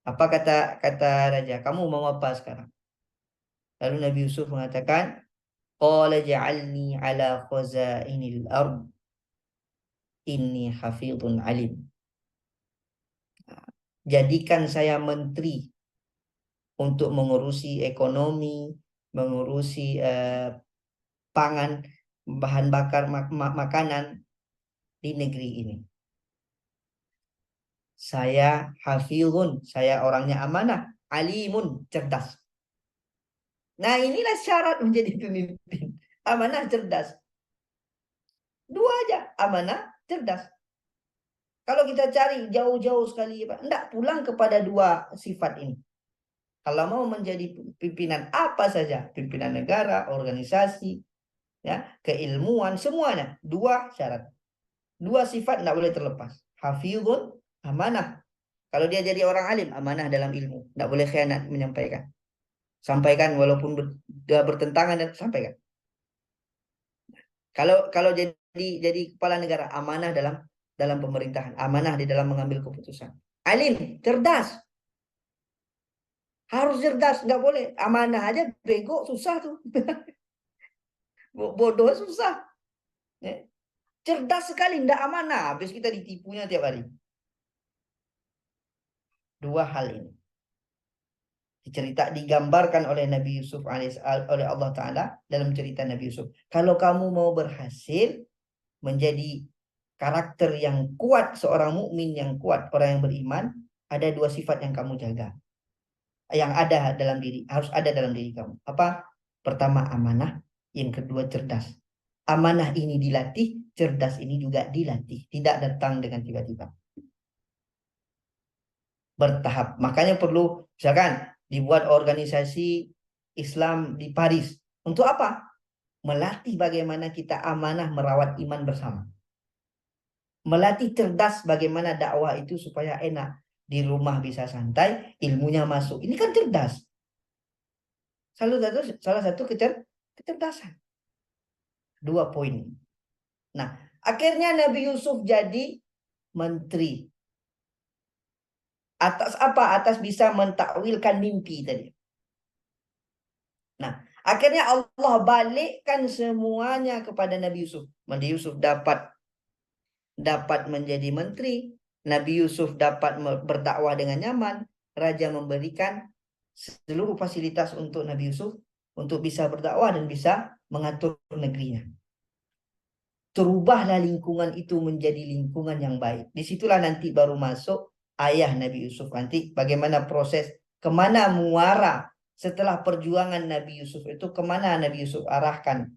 Apa kata raja? Kamu mau apa sekarang? Lalu Nabi Yusuf mengatakan, qala ja'alni ala khazainil ard inni hafidhun alim. Jadikan saya menteri untuk mengurusi ekonomi, mengurusi pangan, bahan bakar makanan di negeri ini. Saya hafidhun, saya orangnya amanah, alimun, cerdas. Nah, inilah syarat menjadi pemimpin. Amanah, cerdas. Dua aja, amanah, cerdas. Kalau kita cari jauh-jauh sekali, enggak, pulang kepada dua sifat ini. Kalau mau menjadi pimpinan apa saja, pimpinan negara, organisasi, ya, keilmuan, semuanya, dua syarat. Dua sifat enggak boleh terlepas. Hafizun, amanah. Kalau dia jadi orang alim, amanah dalam ilmu. Enggak boleh khianat menyampaikan. Sampaikan walaupun bertentangan, dan sampaikan. Kalau jadi kepala negara, amanah dalam pemerintahan, amanah di dalam mengambil keputusan. Alim, cerdas. Harus cerdas, nggak boleh. Amanah aja bego susah tuh. Bodoh susah. Ya. Cerdas sekali, tidak amanah. Habis kita ditipunya tiap hari. Dua hal ini digambarkan oleh Nabi Yusuf oleh Allah Ta'ala dalam cerita Nabi Yusuf. Kalau kamu mau berhasil menjadi karakter yang kuat, seorang mukmin yang kuat, orang yang beriman, ada dua sifat yang kamu jaga, yang ada dalam diri, harus ada dalam diri kamu. Apa? Pertama amanah, yang kedua cerdas. Amanah ini dilatih, cerdas ini juga dilatih, tidak datang dengan tiba-tiba, bertahap. Makanya perlu misalkan dibuat organisasi Islam di Paris. Untuk apa? Melatih bagaimana kita amanah merawat iman bersama. Melatih cerdas bagaimana dakwah itu supaya enak. Di rumah bisa santai, ilmunya masuk. Ini kan cerdas. Salah satu kecerdasan. Dua poin. Nah, akhirnya Nabi Yusuf jadi menteri. Atas apa? Atas bisa mentakwilkan mimpi tadi. Nah, akhirnya Allah balikkan semuanya kepada Nabi Yusuf. Nabi Yusuf dapat menjadi menteri. Nabi Yusuf dapat berdakwah dengan nyaman. Raja memberikan seluruh fasilitas untuk Nabi Yusuf untuk bisa berdakwah dan bisa mengatur negerinya. Terubahlah lingkungan itu menjadi lingkungan yang baik. Disitulah nanti baru masuk ayah Nabi Yusuf. Nanti bagaimana proses, kemana muara setelah perjuangan Nabi Yusuf itu, kemana Nabi Yusuf arahkan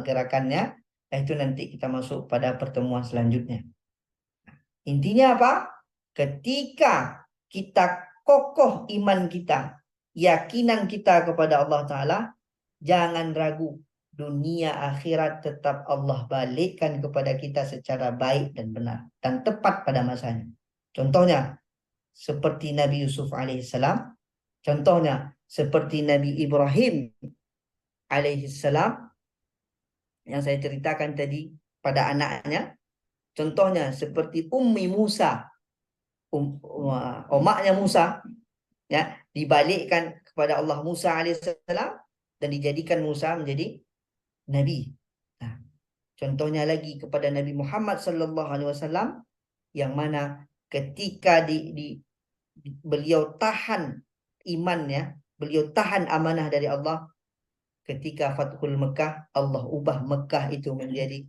gerakannya. Itu nanti kita masuk pada pertemuan selanjutnya. Intinya apa? Ketika kita kokoh iman kita, keyakinan kita kepada Allah Ta'ala, jangan ragu. Dunia akhirat tetap Allah balikkan kepada kita secara baik dan benar. Dan tepat pada masanya. Contohnya, seperti Nabi Yusuf alaihissalam. Contohnya, seperti Nabi Ibrahim alaihissalam. Yang saya ceritakan tadi pada anaknya. Contohnya, seperti Ummi Musa. Omaknya Musa. Ya, dibalikkan kepada Allah Musa alaihissalam. Dan dijadikan Musa menjadi Nabi. Nah, contohnya lagi kepada Nabi Muhammad sallallahu alaihi wasallam yang mana ketika beliau tahan imannya, beliau tahan amanah dari Allah, ketika Fathul Mekah, Allah ubah Mekah itu menjadi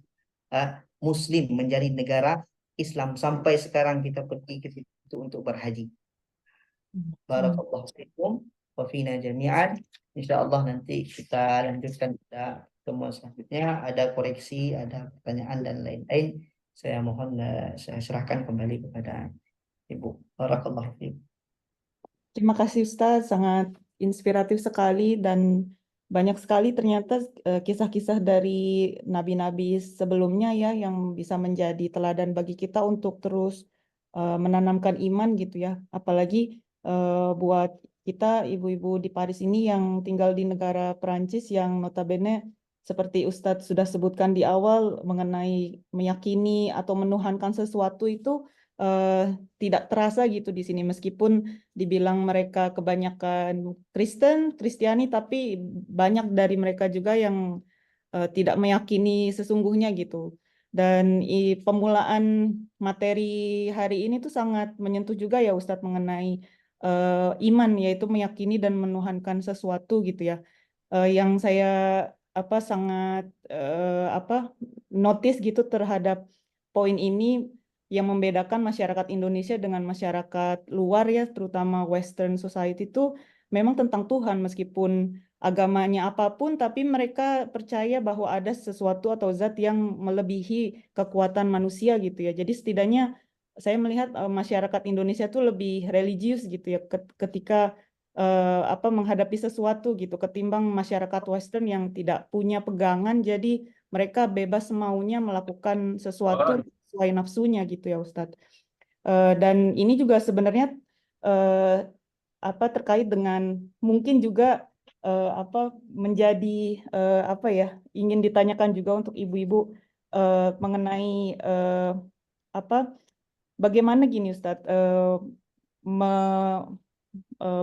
Muslim, menjadi negara Islam. Sampai sekarang kita pergi ke situ untuk berhaji. Barakallahu fiikum wa fina jami'an. Insyaallah nanti kita lanjutkan pada pertemuan selanjutnya. Ada koreksi, ada pertanyaan dan lain-lain. Saya mohon saya serahkan kembali kepada Ibu. Barakallahu fiikum. Terima kasih Ustaz, sangat inspiratif sekali dan banyak sekali ternyata kisah-kisah dari nabi-nabi sebelumnya ya yang bisa menjadi teladan bagi kita untuk terus menanamkan iman gitu ya. Apalagi buat kita ibu-ibu di Paris ini yang tinggal di negara Perancis yang notabene seperti Ustadz sudah sebutkan di awal mengenai meyakini atau menuhankan sesuatu itu tidak terasa gitu di sini meskipun dibilang mereka kebanyakan Kristiani tapi banyak dari mereka juga yang tidak meyakini sesungguhnya gitu. Dan pemulaan materi hari ini tuh sangat menyentuh juga ya Ustadz mengenai iman, yaitu meyakini dan menuhankan sesuatu gitu ya. Yang saya sangat notice gitu terhadap poin ini yang membedakan masyarakat Indonesia dengan masyarakat luar ya, terutama Western Society itu memang tentang Tuhan meskipun agamanya apapun, tapi mereka percaya bahwa ada sesuatu atau zat yang melebihi kekuatan manusia gitu ya. Jadi setidaknya saya melihat masyarakat Indonesia itu lebih religius gitu ya ketika menghadapi sesuatu gitu ketimbang masyarakat Western yang tidak punya pegangan, jadi mereka bebas semaunya melakukan sesuatu sesuai nafsunya gitu ya Ustadz. Dan ini juga sebenarnya terkait dengan mungkin juga menjadi ingin ditanyakan juga untuk ibu-ibu mengenai bagaimana gini Ustadz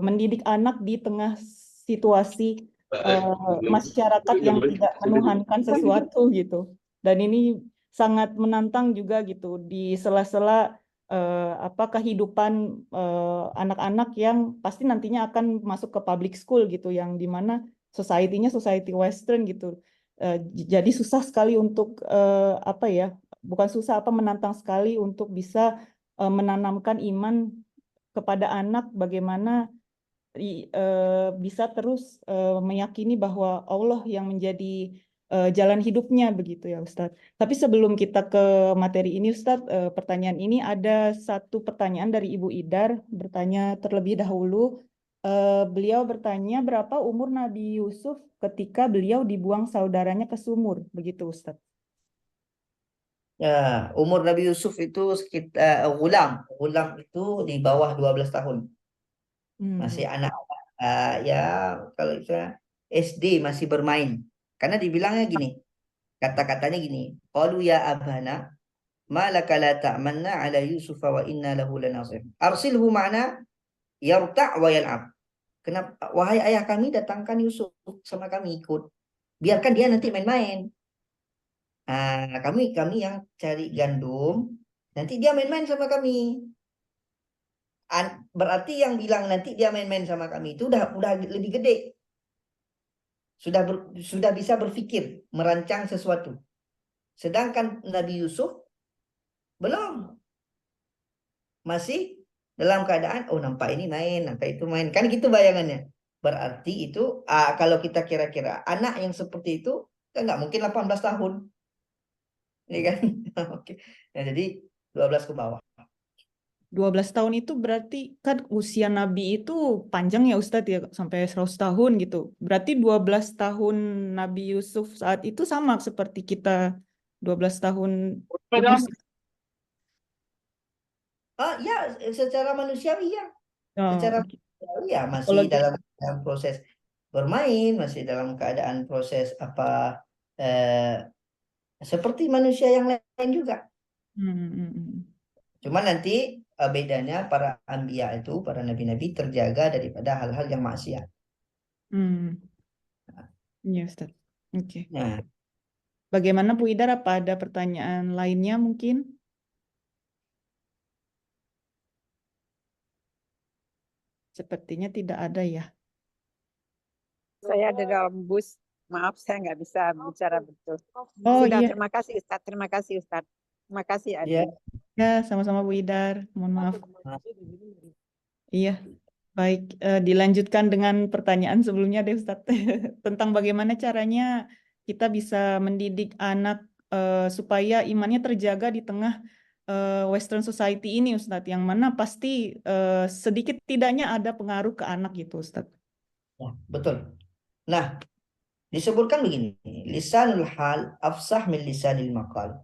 mendidik anak di tengah situasi masyarakat yang tidak menuhankan sesuatu gitu. Dan ini sangat menantang juga gitu di sela-sela kehidupan anak-anak yang pasti nantinya akan masuk ke public school gitu, yang dimana society-nya society Western gitu. Jadi susah sekali untuk bukan susah, menantang sekali untuk bisa menanamkan iman kepada anak, bagaimana bisa terus meyakini bahwa Allah yang menjadi jalan hidupnya begitu ya Ustadz. Tapi sebelum kita ke materi ini Ustadz, pertanyaan ini ada satu pertanyaan dari Ibu Idar bertanya terlebih dahulu. Beliau bertanya berapa umur Nabi Yusuf ketika beliau dibuang saudaranya ke sumur, begitu Ustadz. Ya, umur Nabi Yusuf itu sekitar gulam itu di bawah 12 tahun. Masih anak ya kalau misalnya SD masih bermain. Karena dibilangnya gini, kata-katanya gini, qalu ya abana ma laka la ta'manna ala Yusuf wa inna lahu lanasir. Arsilhu ma'na yarta' wa yal'ab. Kenapa wahai ayah kami datangkan Yusuf sama kami ikut. Biarkan dia nanti main-main. Kami yang cari gandum, nanti dia main-main sama kami. Berarti yang bilang nanti dia main-main sama kami itu udah lebih gede. Sudah bisa berpikir, merancang sesuatu. Sedangkan Nabi Yusuf belum. Masih dalam keadaan, oh nampak ini main, nampak itu main. Kan gitu bayangannya. Berarti itu, kalau kita kira-kira anak yang seperti itu, kan nggak mungkin 18 tahun. Ini kan? Oke. Nah, jadi 12 ke bawah. 12 tahun itu berarti kan usia Nabi itu panjang ya Ustadz ya, sampai 100 tahun gitu. Berarti 12 tahun Nabi Yusuf saat itu sama seperti kita 12 tahun lebih. Ya, secara manusiawi ya. Oh, Secara oke. manusiawi ya masih Psikologi. dalam proses bermain, masih dalam keadaan proses eh, seperti manusia yang lain juga. Hmm, hmm, hmm. Cuma nanti bedanya para anbiya itu, para nabi-nabi terjaga daripada hal-hal yang maksiat. Hmm, iya Ustadz. Oke. Nah, Bagaimana Bu Idar? Apa ada pertanyaan lainnya mungkin? Sepertinya tidak ada ya. Saya ada dalam bus. Maaf, saya nggak bisa bicara betul. Oh Sudah, iya, terima kasih Ustadz. Terima kasih Ustadz. Terima kasih Adi. ya. ya sama-sama Bu Idar. Mohon maaf. Iya, baik. Dilanjutkan dengan pertanyaan sebelumnya deh Ustadz. Tentang bagaimana caranya kita bisa mendidik anak supaya imannya terjaga di tengah Western society ini Ustadz. Yang mana pasti sedikit tidaknya ada pengaruh ke anak gitu Ustadz. Ya, betul. Nah, disebutkan begini, lisanul hal afsah min lisanil maqal.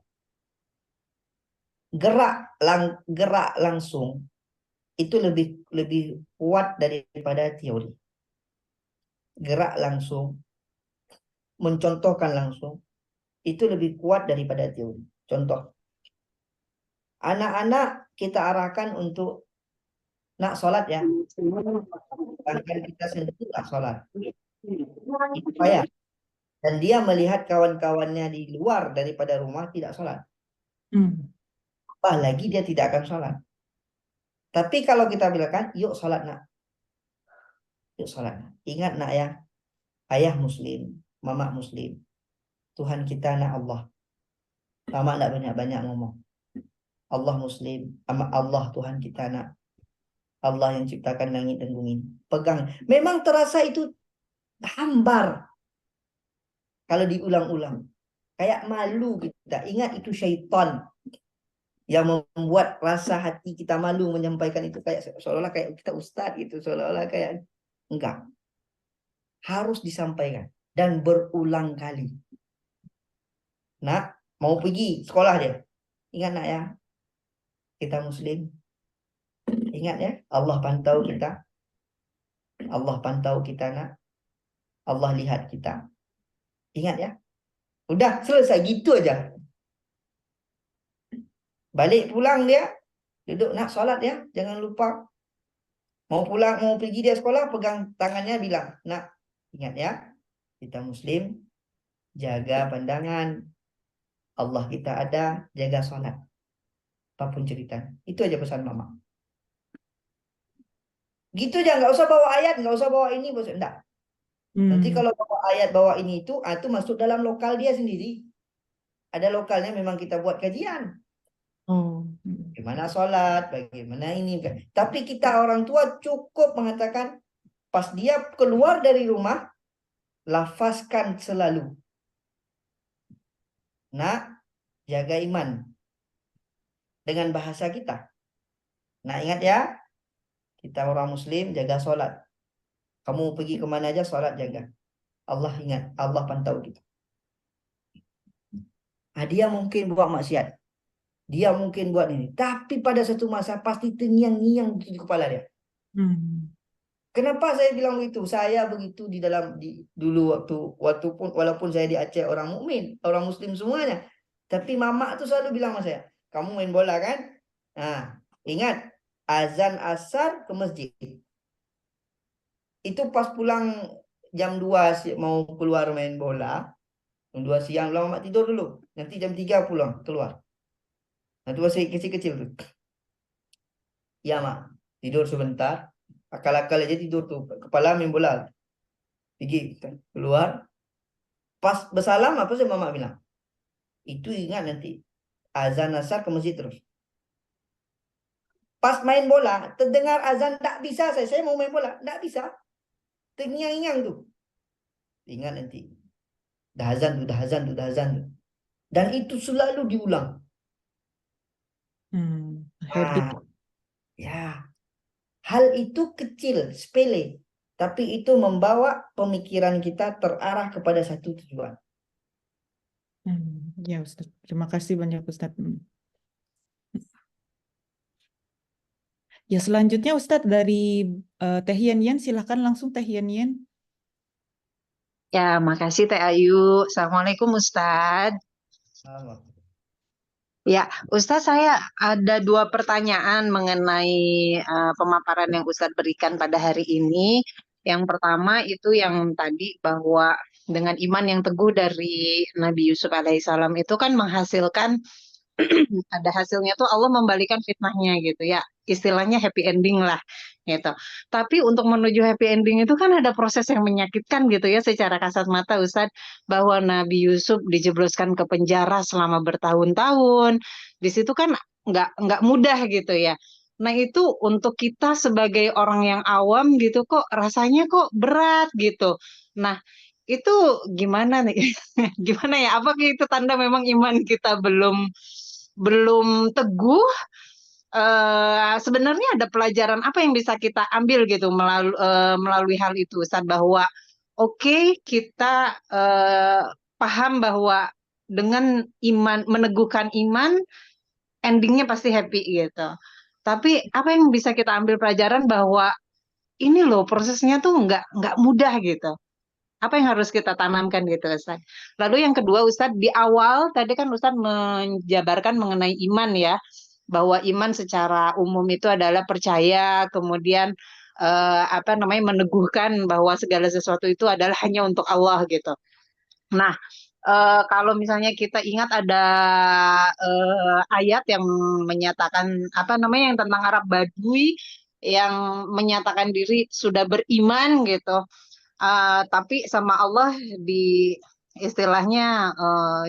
Gerak langsung itu lebih lebih kuat daripada teori. Gerak langsung, mencontohkan langsung itu lebih kuat daripada teori. Contoh, anak-anak kita arahkan untuk nak sholat ya, sedangkan kita sendiri tak sholat. Itu payah. Dan dia melihat kawan-kawannya di luar daripada rumah tidak sholat. Hmm. Apalagi dia tidak akan sholat. Tapi kalau kita bilangkan, yuk sholat nak. Yuk sholat nak. Ingat nak ya, ayah muslim, mama muslim. Tuhan kita nak Allah. Mama nak banyak-banyak ngomong. Allah muslim, Allah Tuhan kita nak. Allah yang ciptakan langit dan bumi. Pegang. Memang terasa itu hambar. Kalau diulang-ulang. Kayak malu kita. Ingat itu syaitan. Yang membuat rasa hati kita malu menyampaikan itu, kayak seolah-olah kayak kita ustadz gitu, seolah-olah kayak enggak, harus disampaikan dan berulang kali. Nak mau pergi sekolah dia, ingat nak ya, kita muslim, ingat ya, Allah pantau kita, Allah pantau kita nak, Allah lihat kita, ingat ya, udah selesai gitu aja. Balik pulang dia duduk nak sholat ya, jangan lupa. Mau pulang, mau pergi dia sekolah, pegang tangannya, bilang, nak, ingat ya, kita muslim, jaga pandangan. Allah kita ada, jaga sholat. Apapun cerita. Itu aja pesan mama. Gitu aja, nggak usah bawa ayat, nggak usah bawa ini, enggak. Nanti kalau bawa ayat, bawa ini itu masuk dalam lokal dia sendiri. Ada lokalnya memang kita buat kajian. Oh. Bagaimana sholat, bagaimana ini. Tapi kita orang tua cukup mengatakan, pas dia keluar dari rumah, lafazkan selalu. Nak, jaga iman. Dengan bahasa kita. Nah ingat ya, kita orang muslim jaga sholat. Kamu pergi kemana aja sholat jaga. Allah ingat, Allah pantau kita. Nah, dia mungkin buat maksiat. Dia mungkin buat ini. Tapi pada satu masa pasti terngiang-ngiang di kepala dia. Kenapa saya bilang begitu? Saya begitu dulu waktu pun walaupun saya di Aceh orang mukmin, orang muslim semuanya. Tapi mama tuh selalu bilang sama saya, kamu main bola kan? Nah, ingat azan asar ke masjid. Itu pas pulang jam 2 mau keluar main bola. Jam 2 siang lama mak tidur dulu. Nanti jam 3 pulang keluar. Nah, itu masih kecil-kecil tuh. Ya, mak. Tidur sebentar. Akal-akal aja tidur tuh. Kepala main bola. Pergi keluar. Pas bersalam apa sih mama bilang? Itu ingat nanti. Azan asar ke masjid terus. Pas main bola, terdengar azan, tak bisa saya mau main bola. Tak bisa. Terngiang-ngiang tuh. Ingat nanti. Dah azan tuh, dah azan tuh, dah azan tuh. Dan itu selalu diulang. Habit. Nah, ya. Hal itu kecil, sepele. Tapi itu membawa pemikiran kita terarah kepada satu tujuan. Ya Ustaz, terima kasih banyak Ustaz. Ya selanjutnya Ustaz dari Teh Yen Yen, silakan langsung Teh Yen Yen. Ya, makasih Teh Ayu. Assalamualaikum Ustadz. Ya, Ustadz saya ada dua pertanyaan mengenai pemaparan yang Ustadz berikan pada hari ini. Yang pertama itu yang tadi bahwa dengan iman yang teguh dari Nabi Yusuf alaihissalam itu kan menghasilkan ada hasilnya tuh Allah membalikan fitnahnya gitu ya. Istilahnya happy ending lah gitu. Tapi untuk menuju happy ending itu kan ada proses yang menyakitkan gitu ya secara kasat mata Ustadz, bahwa Nabi Yusuf dijebloskan ke penjara selama bertahun-tahun. Di situ kan nggak mudah gitu ya. Nah itu untuk kita sebagai orang yang awam gitu kok rasanya kok berat gitu. Nah itu gimana nih? Gimana ya? Apakah itu tanda memang iman kita belum teguh? Sebenarnya ada pelajaran apa yang bisa kita ambil gitu melalui hal itu, Ustaz, bahwa oke, kita paham bahwa dengan iman, meneguhkan iman, endingnya pasti happy gitu. Tapi apa yang bisa kita ambil pelajaran bahwa ini loh prosesnya tuh nggak mudah gitu. Apa yang harus kita tanamkan gitu Ustaz. Lalu yang kedua Ustaz, di awal tadi kan Ustaz menjabarkan mengenai iman ya, bahwa iman secara umum itu adalah percaya, kemudian apa namanya meneguhkan bahwa segala sesuatu itu adalah hanya untuk Allah gitu. Nah, kalau misalnya kita ingat ada ayat yang menyatakan apa namanya yang tentang Arab Badui yang menyatakan diri sudah beriman gitu. Tapi sama Allah di istilahnya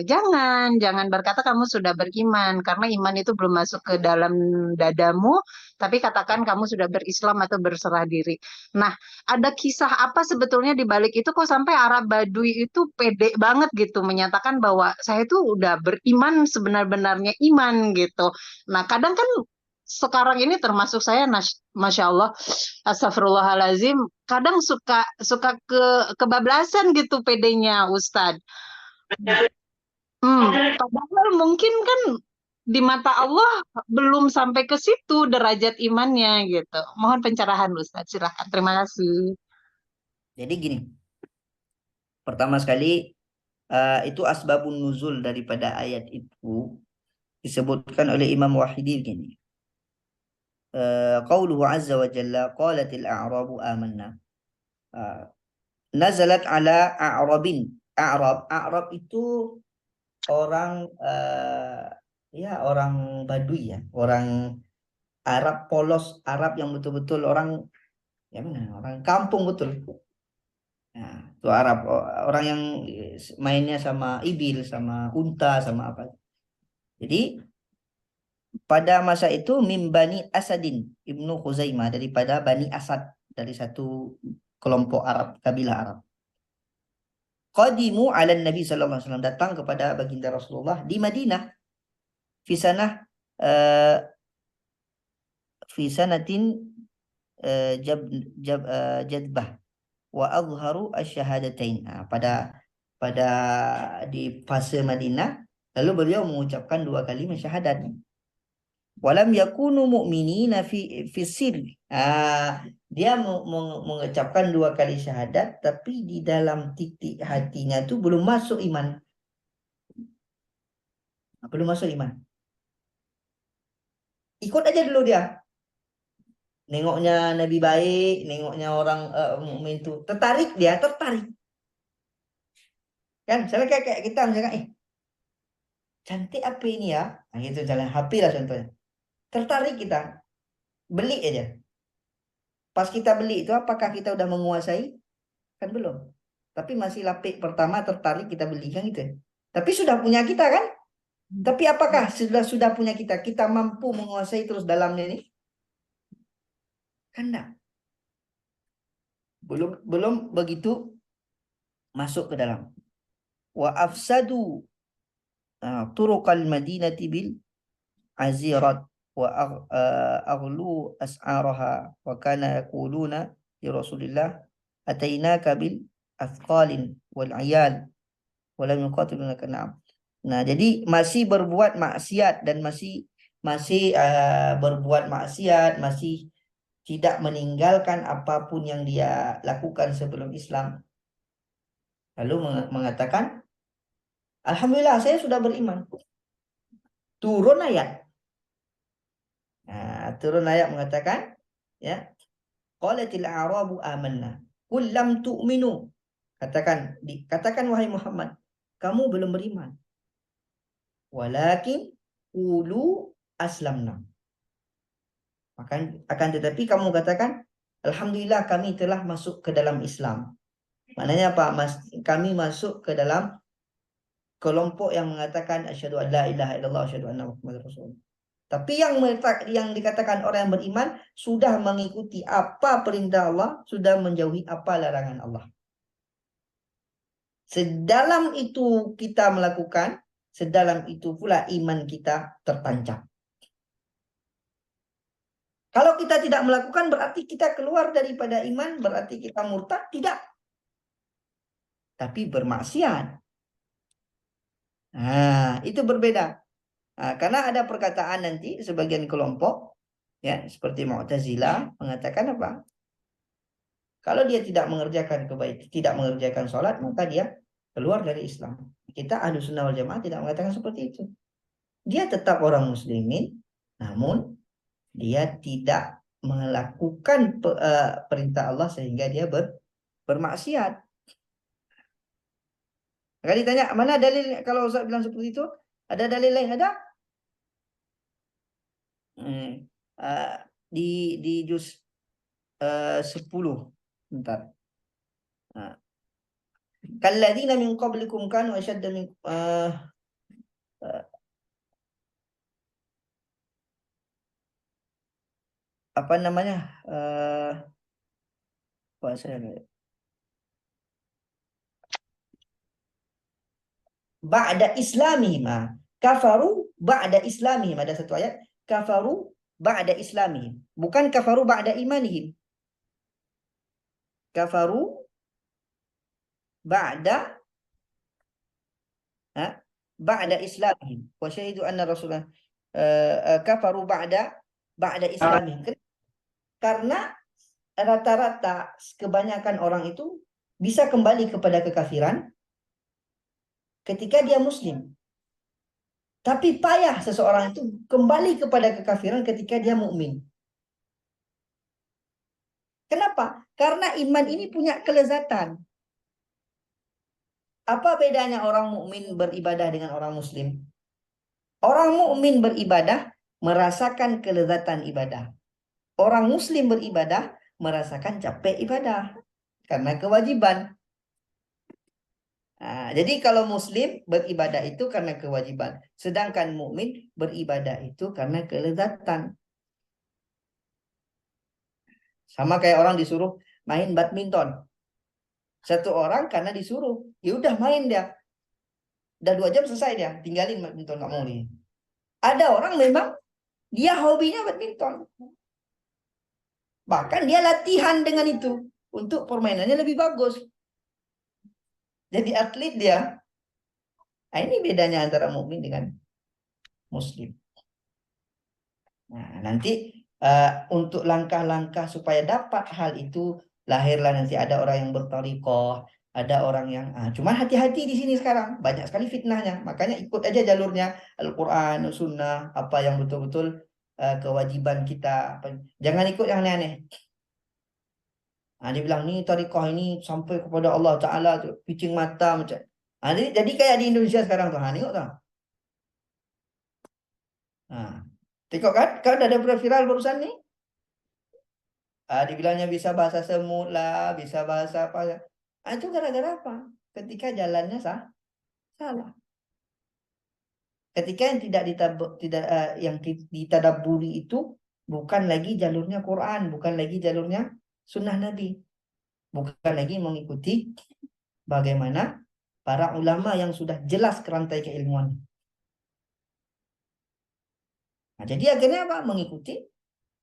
jangan berkata kamu sudah beriman karena iman itu belum masuk ke dalam dadamu, tapi katakan kamu sudah berislam atau berserah diri. Nah, ada kisah apa sebetulnya di balik itu kok sampai Arab Badui itu pede banget gitu menyatakan bahwa saya itu udah beriman sebenar-benarnya iman gitu. Nah, kadang kan sekarang ini termasuk saya, masya Allah, astagfirullahalazim, kadang suka kebablasan gitu pedenya Ustadz. Padahal mungkin kan di mata Allah belum sampai ke situ derajat imannya gitu. Mohon pencerahan Ustadz, silakan. Terima kasih. Jadi gini, pertama sekali itu asbabun nuzul daripada ayat itu disebutkan oleh Imam Wahidi gini. Qauluhu azza wa jalla qalatil a'rabu amanna. Nazalat ala a'rabin. A'rab itu orang ya orang Baduy ya, orang Arab polos, Arab yang betul-betul orang ya mana, orang kampung betul. Nah, itu Arab orang yang mainnya sama ibil, sama unta, sama apa. Jadi pada masa itu min Bani Asadin Ibnu Khuzaimah, daripada Bani Asad, dari satu kelompok Arab, kabilah Arab. Qadimu ala Nabi sallallahu alaihi wasallam, datang kepada baginda Rasulullah di Madinah fi sanah fi sanatin jadbah wa azharu asyhadatain. Nah, pada di fase Madinah, lalu beliau mengucapkan 2 kalimat syahadat. Walam yakunu mu'minina fi sirri. Dia mengucapkan 2 kali syahadat, tapi di dalam titik hatinya itu belum masuk iman. Belum masuk iman. Ikut aja dulu dia. Nengoknya Nabi baik, nengoknya orang mukmin itu tertarik, dia tertarik. Kan, misalnya kayak kita misalkan, cantik apa ini ya? Nah, gitu jalan HP lah contohnya. Tertarik kita, beli aja. Pas kita beli itu, apakah kita udah menguasai? Kan belum. Tapi masih lapik pertama tertarik, kita beli kan gitu ya. Tapi sudah punya kita kan? Tapi apakah sudah punya kita mampu menguasai terus dalamnya ini? Kan enggak. Belum begitu masuk ke dalam. Wa afsadu turuqal madinati bil azirat wa aghlu as'araha wa kana yaquluna li Rasulillah atainaka bil athqalin wal ayal wa lam yuqatiluna kanam. Nah, jadi masih berbuat maksiat dan masih berbuat maksiat, masih tidak meninggalkan apapun yang dia lakukan sebelum Islam. Lalu mengatakan, alhamdulillah saya sudah beriman. Turun ayat. Nah, turun ayat mengatakan, ya, qalatil a'rabu amanna, qul lam tu'minu. Katakan wahai Muhammad, kamu belum beriman. Walakin qulu aslamna. Akan tetapi kamu katakan, alhamdulillah kami telah masuk ke dalam Islam. Maknanya apa? Kami masuk ke dalam kelompok yang mengatakan asyhadu an la ilaha illallah asyhadu anna muhammadar rasulullah. Tapi yang dikatakan orang yang beriman sudah mengikuti apa perintah Allah, sudah menjauhi apa larangan Allah. Sedalam itu kita melakukan, sedalam itu pula iman kita tertancap. Kalau kita tidak melakukan berarti kita keluar daripada iman, berarti kita murtad, tidak. Tapi bermaksiat. Nah, itu berbeda. Nah, karena ada perkataan nanti sebagian kelompok, ya, seperti Mu'tazilah mengatakan apa? Kalau dia tidak mengerjakan kebaikan, tidak mengerjakan sholat, maka dia keluar dari Islam. Kita Ahlus Sunnah wal Jamaah tidak mengatakan seperti itu. Dia tetap orang muslimin, namun dia tidak melakukan perintah Allah sehingga dia bermaksiat. Kalau ditanya mana dalil, kalau Ustaz bilang seperti itu, ada dalil lain? Ada? Di juz 10. Bentar. Kalladzina min qablikum kanu ashadda min apa namanya? Ba'da islamihim. Kafaru ba'da islamihim. Ada satu ayat, kafaru ba'da islamihim. Bukan kafaru ba'da imanihim. Kafaru ba'da ba'da islamihim. Wa syahidu anna rasulullah kafaru ba'da islamihim. Karena rata-rata kebanyakan orang itu bisa kembali kepada kekafiran ketika dia muslim. Tapi payah seseorang itu kembali kepada kekafiran ketika dia mukmin. Kenapa? Karena iman ini punya kelezatan. Apa bedanya orang mukmin beribadah dengan orang muslim? Orang mukmin beribadah merasakan kelezatan ibadah. Orang muslim beribadah merasakan capek ibadah karena kewajiban. Nah, jadi kalau muslim beribadah itu karena kewajiban, sedangkan mukmin beribadah itu karena kelezatan. Sama kayak orang disuruh main badminton. Satu orang karena disuruh, ya udah main dia. Udah 2 jam selesai dia, tinggalin badminton, nggak mau nih. Ada orang memang dia hobinya badminton. Bahkan dia latihan dengan itu untuk permainannya lebih bagus. Jadi atlet dia. Nah, ini bedanya antara mukmin dengan muslim. Nah, nanti untuk langkah-langkah supaya dapat hal itu, lahirlah nanti ada orang yang berthariqah, ada orang yang cuman hati-hati di sini sekarang, banyak sekali fitnahnya. Makanya ikut aja jalurnya Al-Qur'an, Sunnah, apa yang betul-betul kewajiban kita. Jangan ikut yang aneh-aneh. Dia bilang nih thariqah ini sampai kepada Allah Ta'ala tuh, picing mata macam. Jadi kayak di Indonesia sekarang tuh, tengok tuh. Tengok kan? Kan ada viral barusan nih. Dibilangnya bisa bahasa semut lah, bisa bahasa apa. Itu gara-gara apa? Ketika jalannya salah. Ketika yang yang ditadaburi itu bukan lagi jalurnya Quran, bukan lagi jalurnya Sunnah Nabi, bukan lagi mengikuti bagaimana para ulama yang sudah jelas kerantai keilmuan. Nah, jadi akhirnya apa? Mengikuti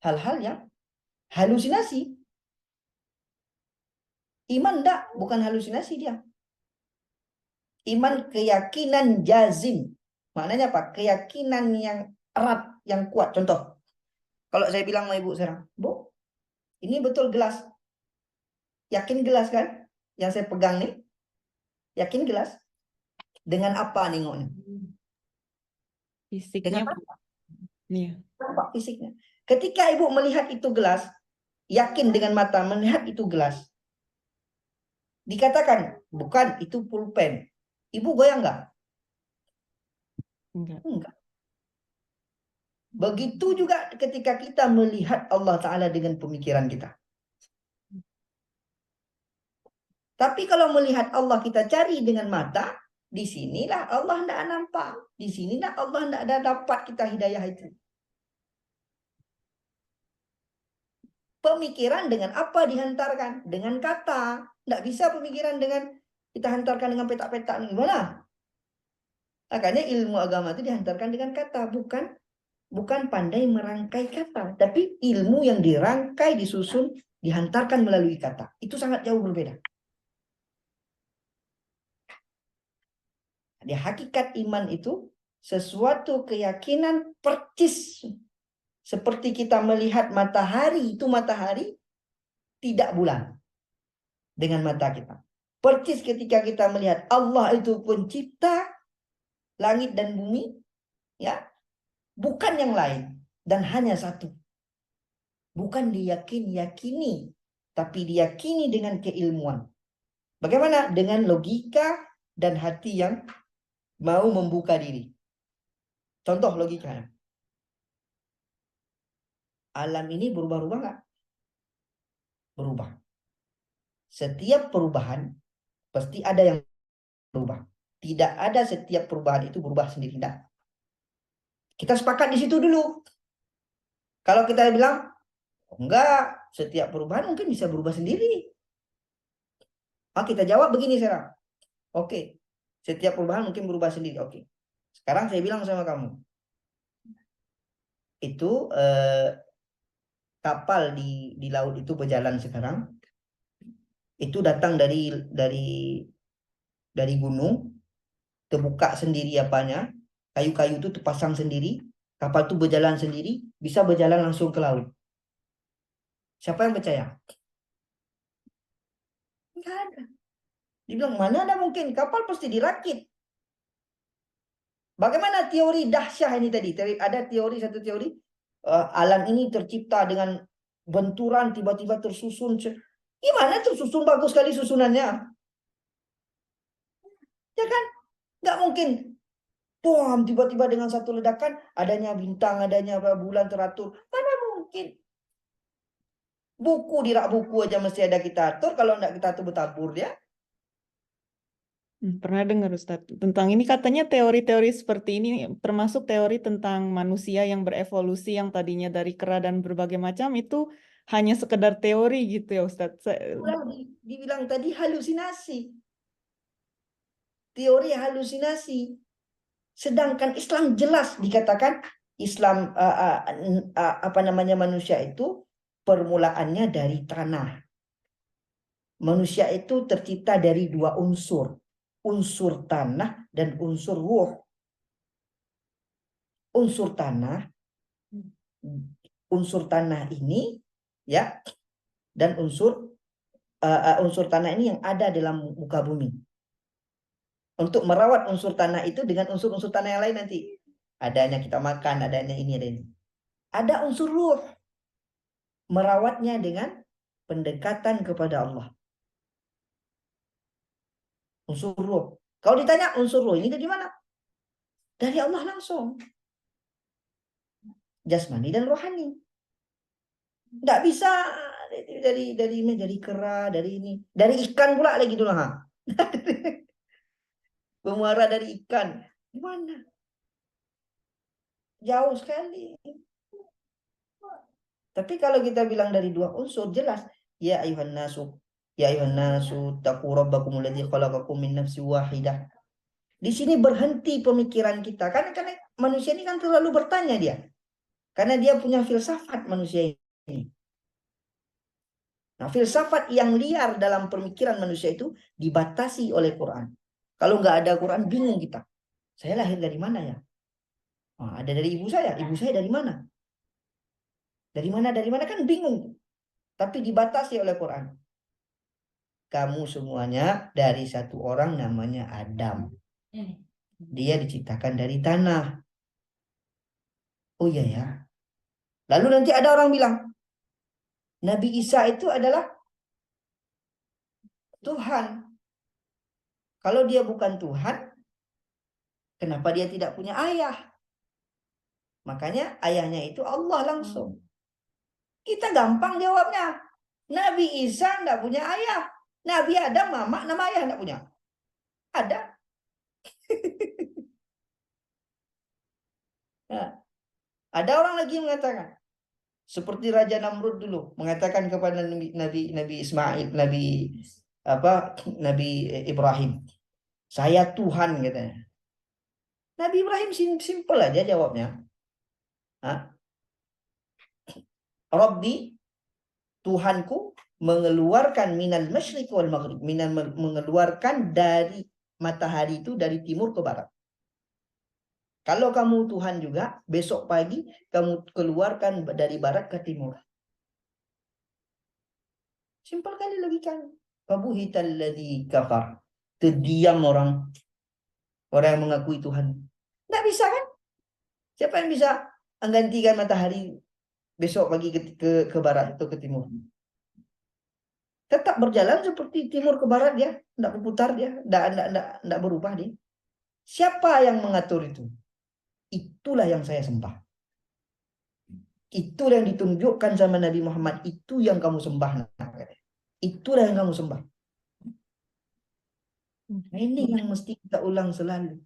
hal-hal yang halusinasi. Iman enggak, bukan halusinasi dia. Iman keyakinan jazim. Maknanya apa? Keyakinan yang erat, yang kuat. Contoh, kalau saya bilang sama ibu sekarang, Bu, ini betul gelas. Yakin gelas kan? Yang saya pegang nih. Yakin gelas? Dengan apa nengoknya? Fisiknya. Dengan apa? Iya. Apa fisiknya? Ketika ibu melihat itu gelas, yakin dengan mata melihat itu gelas. Dikatakan, bukan, itu pulpen. Ibu goyang nggak? Enggak. Begitu juga ketika kita melihat Allah Ta'ala dengan pemikiran kita. Tapi kalau melihat Allah kita cari dengan mata, di sinilah Allah tidak nampak. Di sinilah Allah tidak ada dapat kita hidayah itu. Pemikiran dengan apa dihantarkan? Dengan kata. Tidak bisa pemikiran dengan kita hantarkan dengan petak-petak. Gimana? Makanya ilmu agama itu dihantarkan dengan kata. Bukan pandai merangkai kata. Tapi ilmu yang dirangkai, disusun, dihantarkan melalui kata. Itu sangat jauh berbeda. Di hakikat iman itu sesuatu keyakinan percis. Seperti kita melihat matahari, itu matahari tidak bulan dengan mata kita. Percis ketika kita melihat Allah itu pencipta langit dan bumi, ya, bukan yang lain dan hanya satu. Bukan diyakini, tapi diyakini dengan keilmuan. Bagaimana? Dengan logika dan hati yang mau membuka diri. Contoh logikanya. Alam ini berubah-ubah nggak? Berubah. Setiap perubahan pasti ada yang berubah. Tidak ada setiap perubahan itu berubah sendiri. Tidak. Kita sepakat di situ dulu. Kalau kita bilang, enggak, setiap perubahan mungkin bisa berubah sendiri. Kita jawab begini sekarang. Oke, setiap perubahan mungkin berubah sendiri. Oke. Sekarang saya bilang sama kamu. Itu kapal di laut itu berjalan sekarang. Itu datang dari gunung, terbuka sendiri apanya, kayu-kayu itu terpasang sendiri, kapal itu berjalan sendiri, bisa berjalan langsung ke laut. Siapa yang percaya? Enggak ada. Dibilang, mana ada mungkin, kapal pasti dirakit. Bagaimana teori dahsyah ini tadi? Ada satu teori, alam ini tercipta dengan benturan, tiba-tiba tersusun. Gimana tersusun bagus sekali susunannya? Ya kan? Nggak mungkin. Bom, tiba-tiba dengan satu ledakan, adanya bintang, adanya bulan teratur. Mana mungkin? Buku di rak buku aja mesti ada kita atur. Kalau nggak kita atur bertabur dia. Pernah dengar Ustadz tentang ini, katanya teori-teori seperti ini termasuk teori tentang manusia yang berevolusi yang tadinya dari kera dan berbagai macam itu hanya sekedar teori gitu ya Ustadz. Dibilang tadi halusinasi. Teori halusinasi. Sedangkan Islam jelas dikatakan Islam apa namanya manusia itu permulaannya dari tanah. Manusia itu tercipta dari dua unsur. Unsur tanah dan unsur ruh. Unsur tanah ini ya, dan unsur tanah ini yang ada dalam muka bumi. Untuk merawat unsur tanah itu dengan unsur-unsur tanah yang lain nanti. Adanya kita makan, adanya ini, ada ini. Ada unsur ruh. Merawatnya dengan pendekatan kepada Allah. Unsur ruh. Kalau ditanya unsur ruh ini dari mana? Dari Allah langsung. Jasmani dan rohani. Nggak bisa dari kera, dari ini. Dari ikan pula lagi dulu. Pemuara dari ikan. Gimana? Jauh sekali. Tapi kalau kita bilang dari dua unsur, jelas. Ya ayuhan nasu. Ya ayuhan nasu. Taqu rabbakum alladzi khalaqakum min nafsin wahidah. Di sini berhenti pemikiran kita. Karena manusia ini kan terlalu bertanya dia. Karena dia punya filsafat manusia ini. Nah, filsafat yang liar dalam pemikiran manusia itu dibatasi oleh Quran. Kalau nggak ada Quran, bingung kita. Saya lahir dari mana ya? Nah, ada dari ibu saya. Ibu saya dari mana? Dari mana? Dari mana kan bingung. Tapi dibatasi oleh Quran. Kamu semuanya dari satu orang namanya Adam. Dia diciptakan dari tanah. Oh iya ya. Lalu nanti ada orang bilang, Nabi Isa itu adalah Tuhan. Kalau dia bukan Tuhan, kenapa dia tidak punya ayah? Makanya ayahnya itu Allah langsung. Kita gampang jawabnya. Nabi Isa enggak punya ayah. Nabi Adam mama nama ayah enggak punya. Ada. Nah, ada orang lagi mengatakan seperti Raja Namrud dulu mengatakan kepada Nabi Ismail, Nabi Ibrahim, saya Tuhan katanya. Nabi Ibrahim simpel aja jawabnya. Rabbi, Tuhanku mengeluarkan minal masyriq wal maghrib, mengeluarkan dari matahari itu dari timur ke barat. Kalau kamu Tuhan juga, besok pagi kamu keluarkan dari barat ke timur. Simpel kali logikanya. Fabuhital ladzi kafar. Terdiam orang yang mengakui Tuhan. Nggak bisa kan? Siapa yang bisa menggantikan matahari besok pagi ke barat atau ke timur? Tetap berjalan seperti timur ke barat dia, tidak berputar dia, tidak berubah dia. Siapa yang mengatur itu? Itulah yang saya sembah. Itulah yang ditunjukkan sama Nabi Muhammad. Itu yang kamu sembah. Itulah yang kamu sembah. Nah, ini yang mesti kita ulang selalu.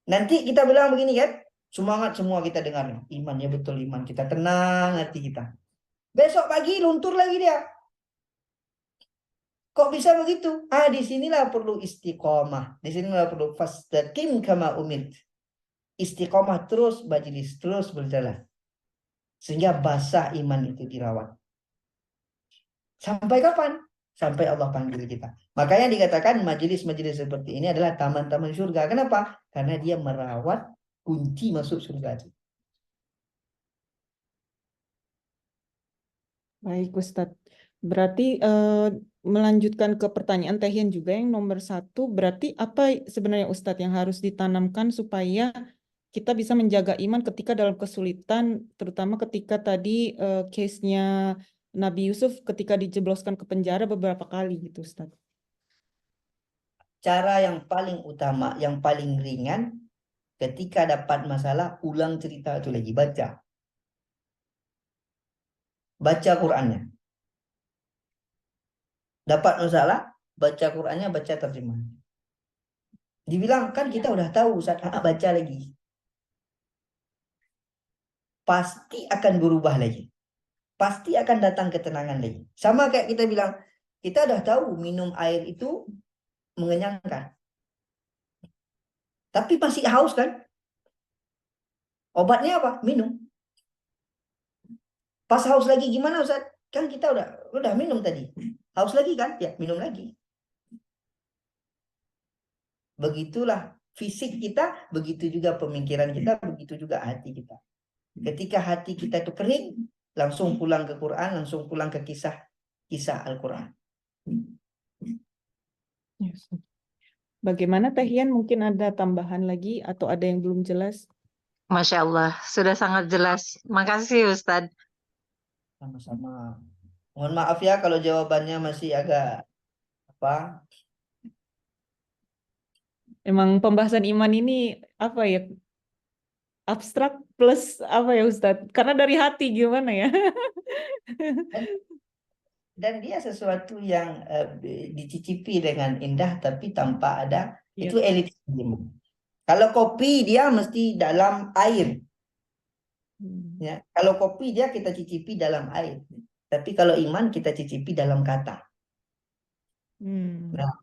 Nanti kita bilang begini kan, semangat semua kita dengar. Iman ya betul iman. Kita tenang hati kita. Besok pagi luntur lagi dia. Kok bisa begitu? Disinilah perlu istiqomah. Disinilah perlu fastaqim kama umirt. Istiqomah terus majelis, terus berjalan. Sehingga basah iman itu dirawat. Sampai kapan? Sampai Allah panggil kita. Makanya dikatakan majelis-majelis seperti ini adalah taman-taman surga. Kenapa? Karena dia merawat kunci masuk surga itu. Baik Ustadz. Berarti melanjutkan ke pertanyaan Tehyan juga yang nomor 1, berarti apa sebenarnya Ustadz yang harus ditanamkan supaya kita bisa menjaga iman ketika dalam kesulitan, terutama ketika tadi case-nya Nabi Yusuf ketika dijebloskan ke penjara beberapa kali gitu Ustadz. cara yang paling utama, yang paling ringan, ketika dapat masalah, ulang cerita itu lagi, baca. Baca Qurannya. Dapat masalah, baca Qurannya, baca terjemahan. Dibilang, kan kita udah tahu, Ustaz, baca lagi. Pasti akan berubah lagi. Pasti akan datang ketenangan lagi. Sama kayak kita bilang, kita udah tahu minum air itu mengenyangkan. Tapi masih haus kan? Obatnya apa? Minum. Pas haus lagi gimana, Ustaz? Kan kita udah minum tadi. Haus lagi kan? Ya, minum lagi. Begitulah fisik kita, begitu juga pemikiran kita, begitu juga hati kita. Ketika hati kita itu kering, langsung pulang ke Quran, langsung pulang ke kisah Al-Quran. Ya, Ustaz. Bagaimana Teh Hian? Mungkin ada tambahan lagi atau ada yang belum jelas? Masya Allah, sudah sangat jelas. Makasih Ustadz. Sama-sama. Mohon maaf ya kalau jawabannya masih agak apa? Emang pembahasan iman ini apa ya? Abstrak plus apa ya Ustadz? Karena dari hati gimana ya? Dan dia sesuatu yang dicicipi dengan indah tapi tanpa ada Iya. itu elitisme. Kalau kopi dia mesti dalam air. Ya, kalau kopi dia kita cicipi dalam air. Tapi kalau iman kita cicipi dalam kata. Nah,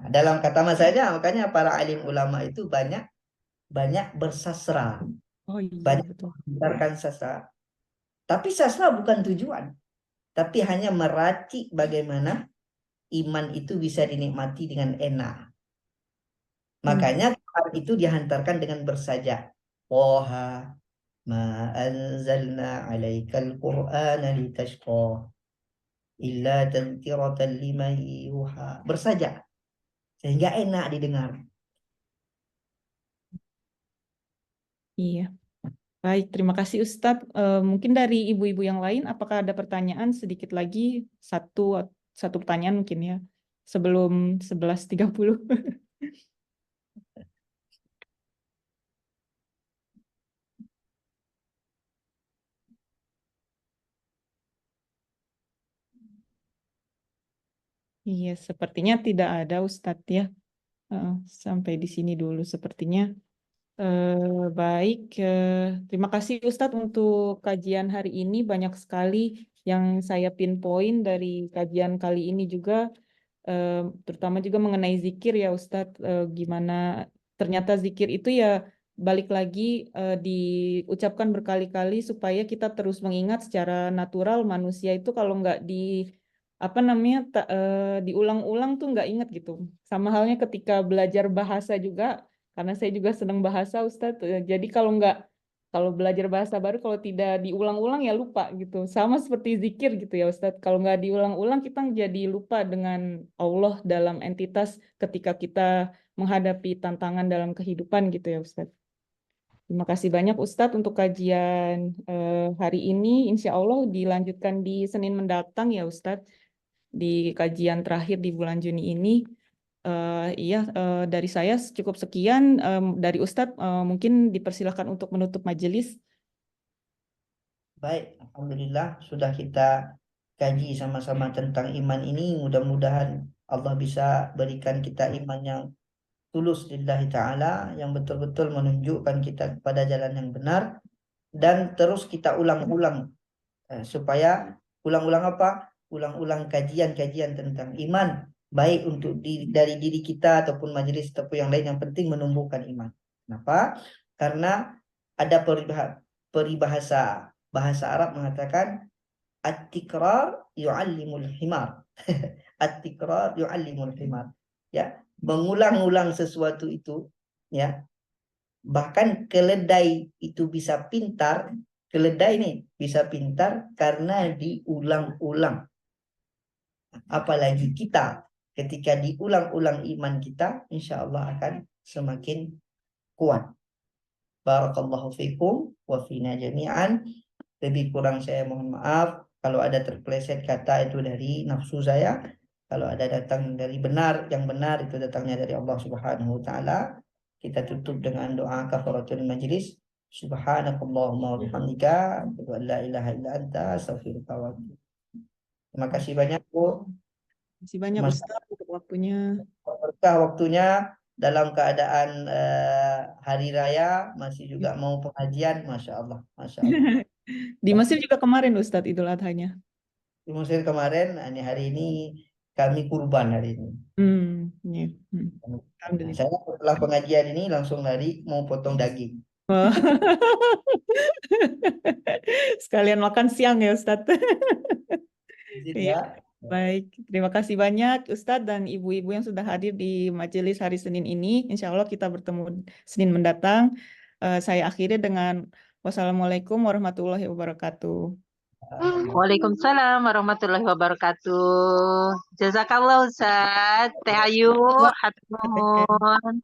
dalam kata saja makanya para alim ulama itu banyak bersastra. Oh iya Banyak betul. mendengarkan sastra. Tapi sastra bukan tujuan. Tapi hanya meracik bagaimana iman itu bisa dinikmati dengan enak. Makanya Quran itu dihantarkan dengan bersaja. Toha ma anzalna alaikal qur'ana litashqa illa tadhkiratan liman yuha. Bersaja. Sehingga enak didengar. Iya. Baik, terima kasih Ustadz. Mungkin dari ibu-ibu yang lain, apakah ada pertanyaan sedikit lagi? Satu pertanyaan mungkin ya, sebelum 11.30. Iya, sepertinya tidak ada Ustadz ya. Sampai di sini dulu sepertinya. Baik, terima kasih Ustadz untuk kajian hari ini. Banyak sekali yang saya pinpoint dari kajian kali ini juga, terutama juga mengenai zikir ya Ustadz. Gimana ternyata zikir itu ya balik lagi diucapkan berkali-kali supaya kita terus mengingat secara natural. Manusia itu kalau nggak apa namanya diulang-ulang tuh nggak ingat gitu. Sama halnya ketika belajar bahasa juga. Karena saya juga senang bahasa, Ustadz. Jadi kalau belajar bahasa baru, kalau tidak diulang-ulang ya lupa gitu. Sama seperti zikir gitu ya, Ustadz. Kalau nggak diulang-ulang, kita jadi lupa dengan Allah dalam entitas ketika kita menghadapi tantangan dalam kehidupan gitu ya, Ustadz. Terima kasih banyak, Ustadz, untuk kajian hari ini. Insya Allah dilanjutkan di Senin mendatang ya, Ustadz. Di kajian terakhir di bulan Juni ini. Iya, dari saya cukup sekian. Dari Ustadz, mungkin dipersilakan untuk menutup majelis. Baik, alhamdulillah sudah kita kaji sama-sama tentang iman ini. Mudah-mudahan Allah bisa berikan kita iman yang tulus lillahi ta'ala, yang betul-betul menunjukkan kita kepada jalan yang benar. Dan terus kita ulang-ulang supaya ulang-ulang apa? Ulang-ulang kajian-kajian tentang iman, baik untuk dari diri kita ataupun majelis ataupun yang lain. Yang penting menumbuhkan iman. Kenapa? Karena ada peribahasa bahasa Arab mengatakan at-tikrar yu'allimul himar. At-tikrar yu'allimul himar. Ya, mengulang-ulang sesuatu itu ya. Bahkan keledai itu bisa pintar. Keledai nih bisa pintar karena diulang-ulang. Apalagi kita ketika diulang-ulang iman kita, insya Allah akan semakin kuat. Barakallahu fikum wa fina jami'an. Lebih kurang saya mohon maaf kalau ada terpeleset kata itu dari nafsu saya. Kalau ada datang dari benar, yang benar itu datangnya dari Allah Subhanahu wa taala. Kita tutup dengan doa kafaratul majlis. Subhanakallahumma wa bihamdika, asyhadu an la ilaha illa anta, astaghfiruka wa atubu. Terima kasih banyak, Bu. Terima kasih banyak Mas, Ustadz untuk waktunya. berkah waktunya dalam keadaan hari raya masih juga mau pengajian, Masya Allah, Masya Allah. Di Mesir juga kemarin Ustadz Idul Adhanya. Di Mesir kemarin, hari ini kami kurban hari ini. Ya. Nah, Alhamdulillah. saya setelah pengajian ini langsung lari mau potong daging. Wah. Sekalian makan siang ya Ustadz. Izin Iya. ya. Baik, terima kasih banyak Ustadz dan ibu-ibu yang sudah hadir di majelis hari Senin ini. Insya Allah kita bertemu Senin mendatang. Saya akhiri dengan wassalamualaikum warahmatullahi wabarakatuh. Waalaikumsalam warahmatullahi wabarakatuh. Jazakallah Ustaz. Teh Ayu, hatur nuhun.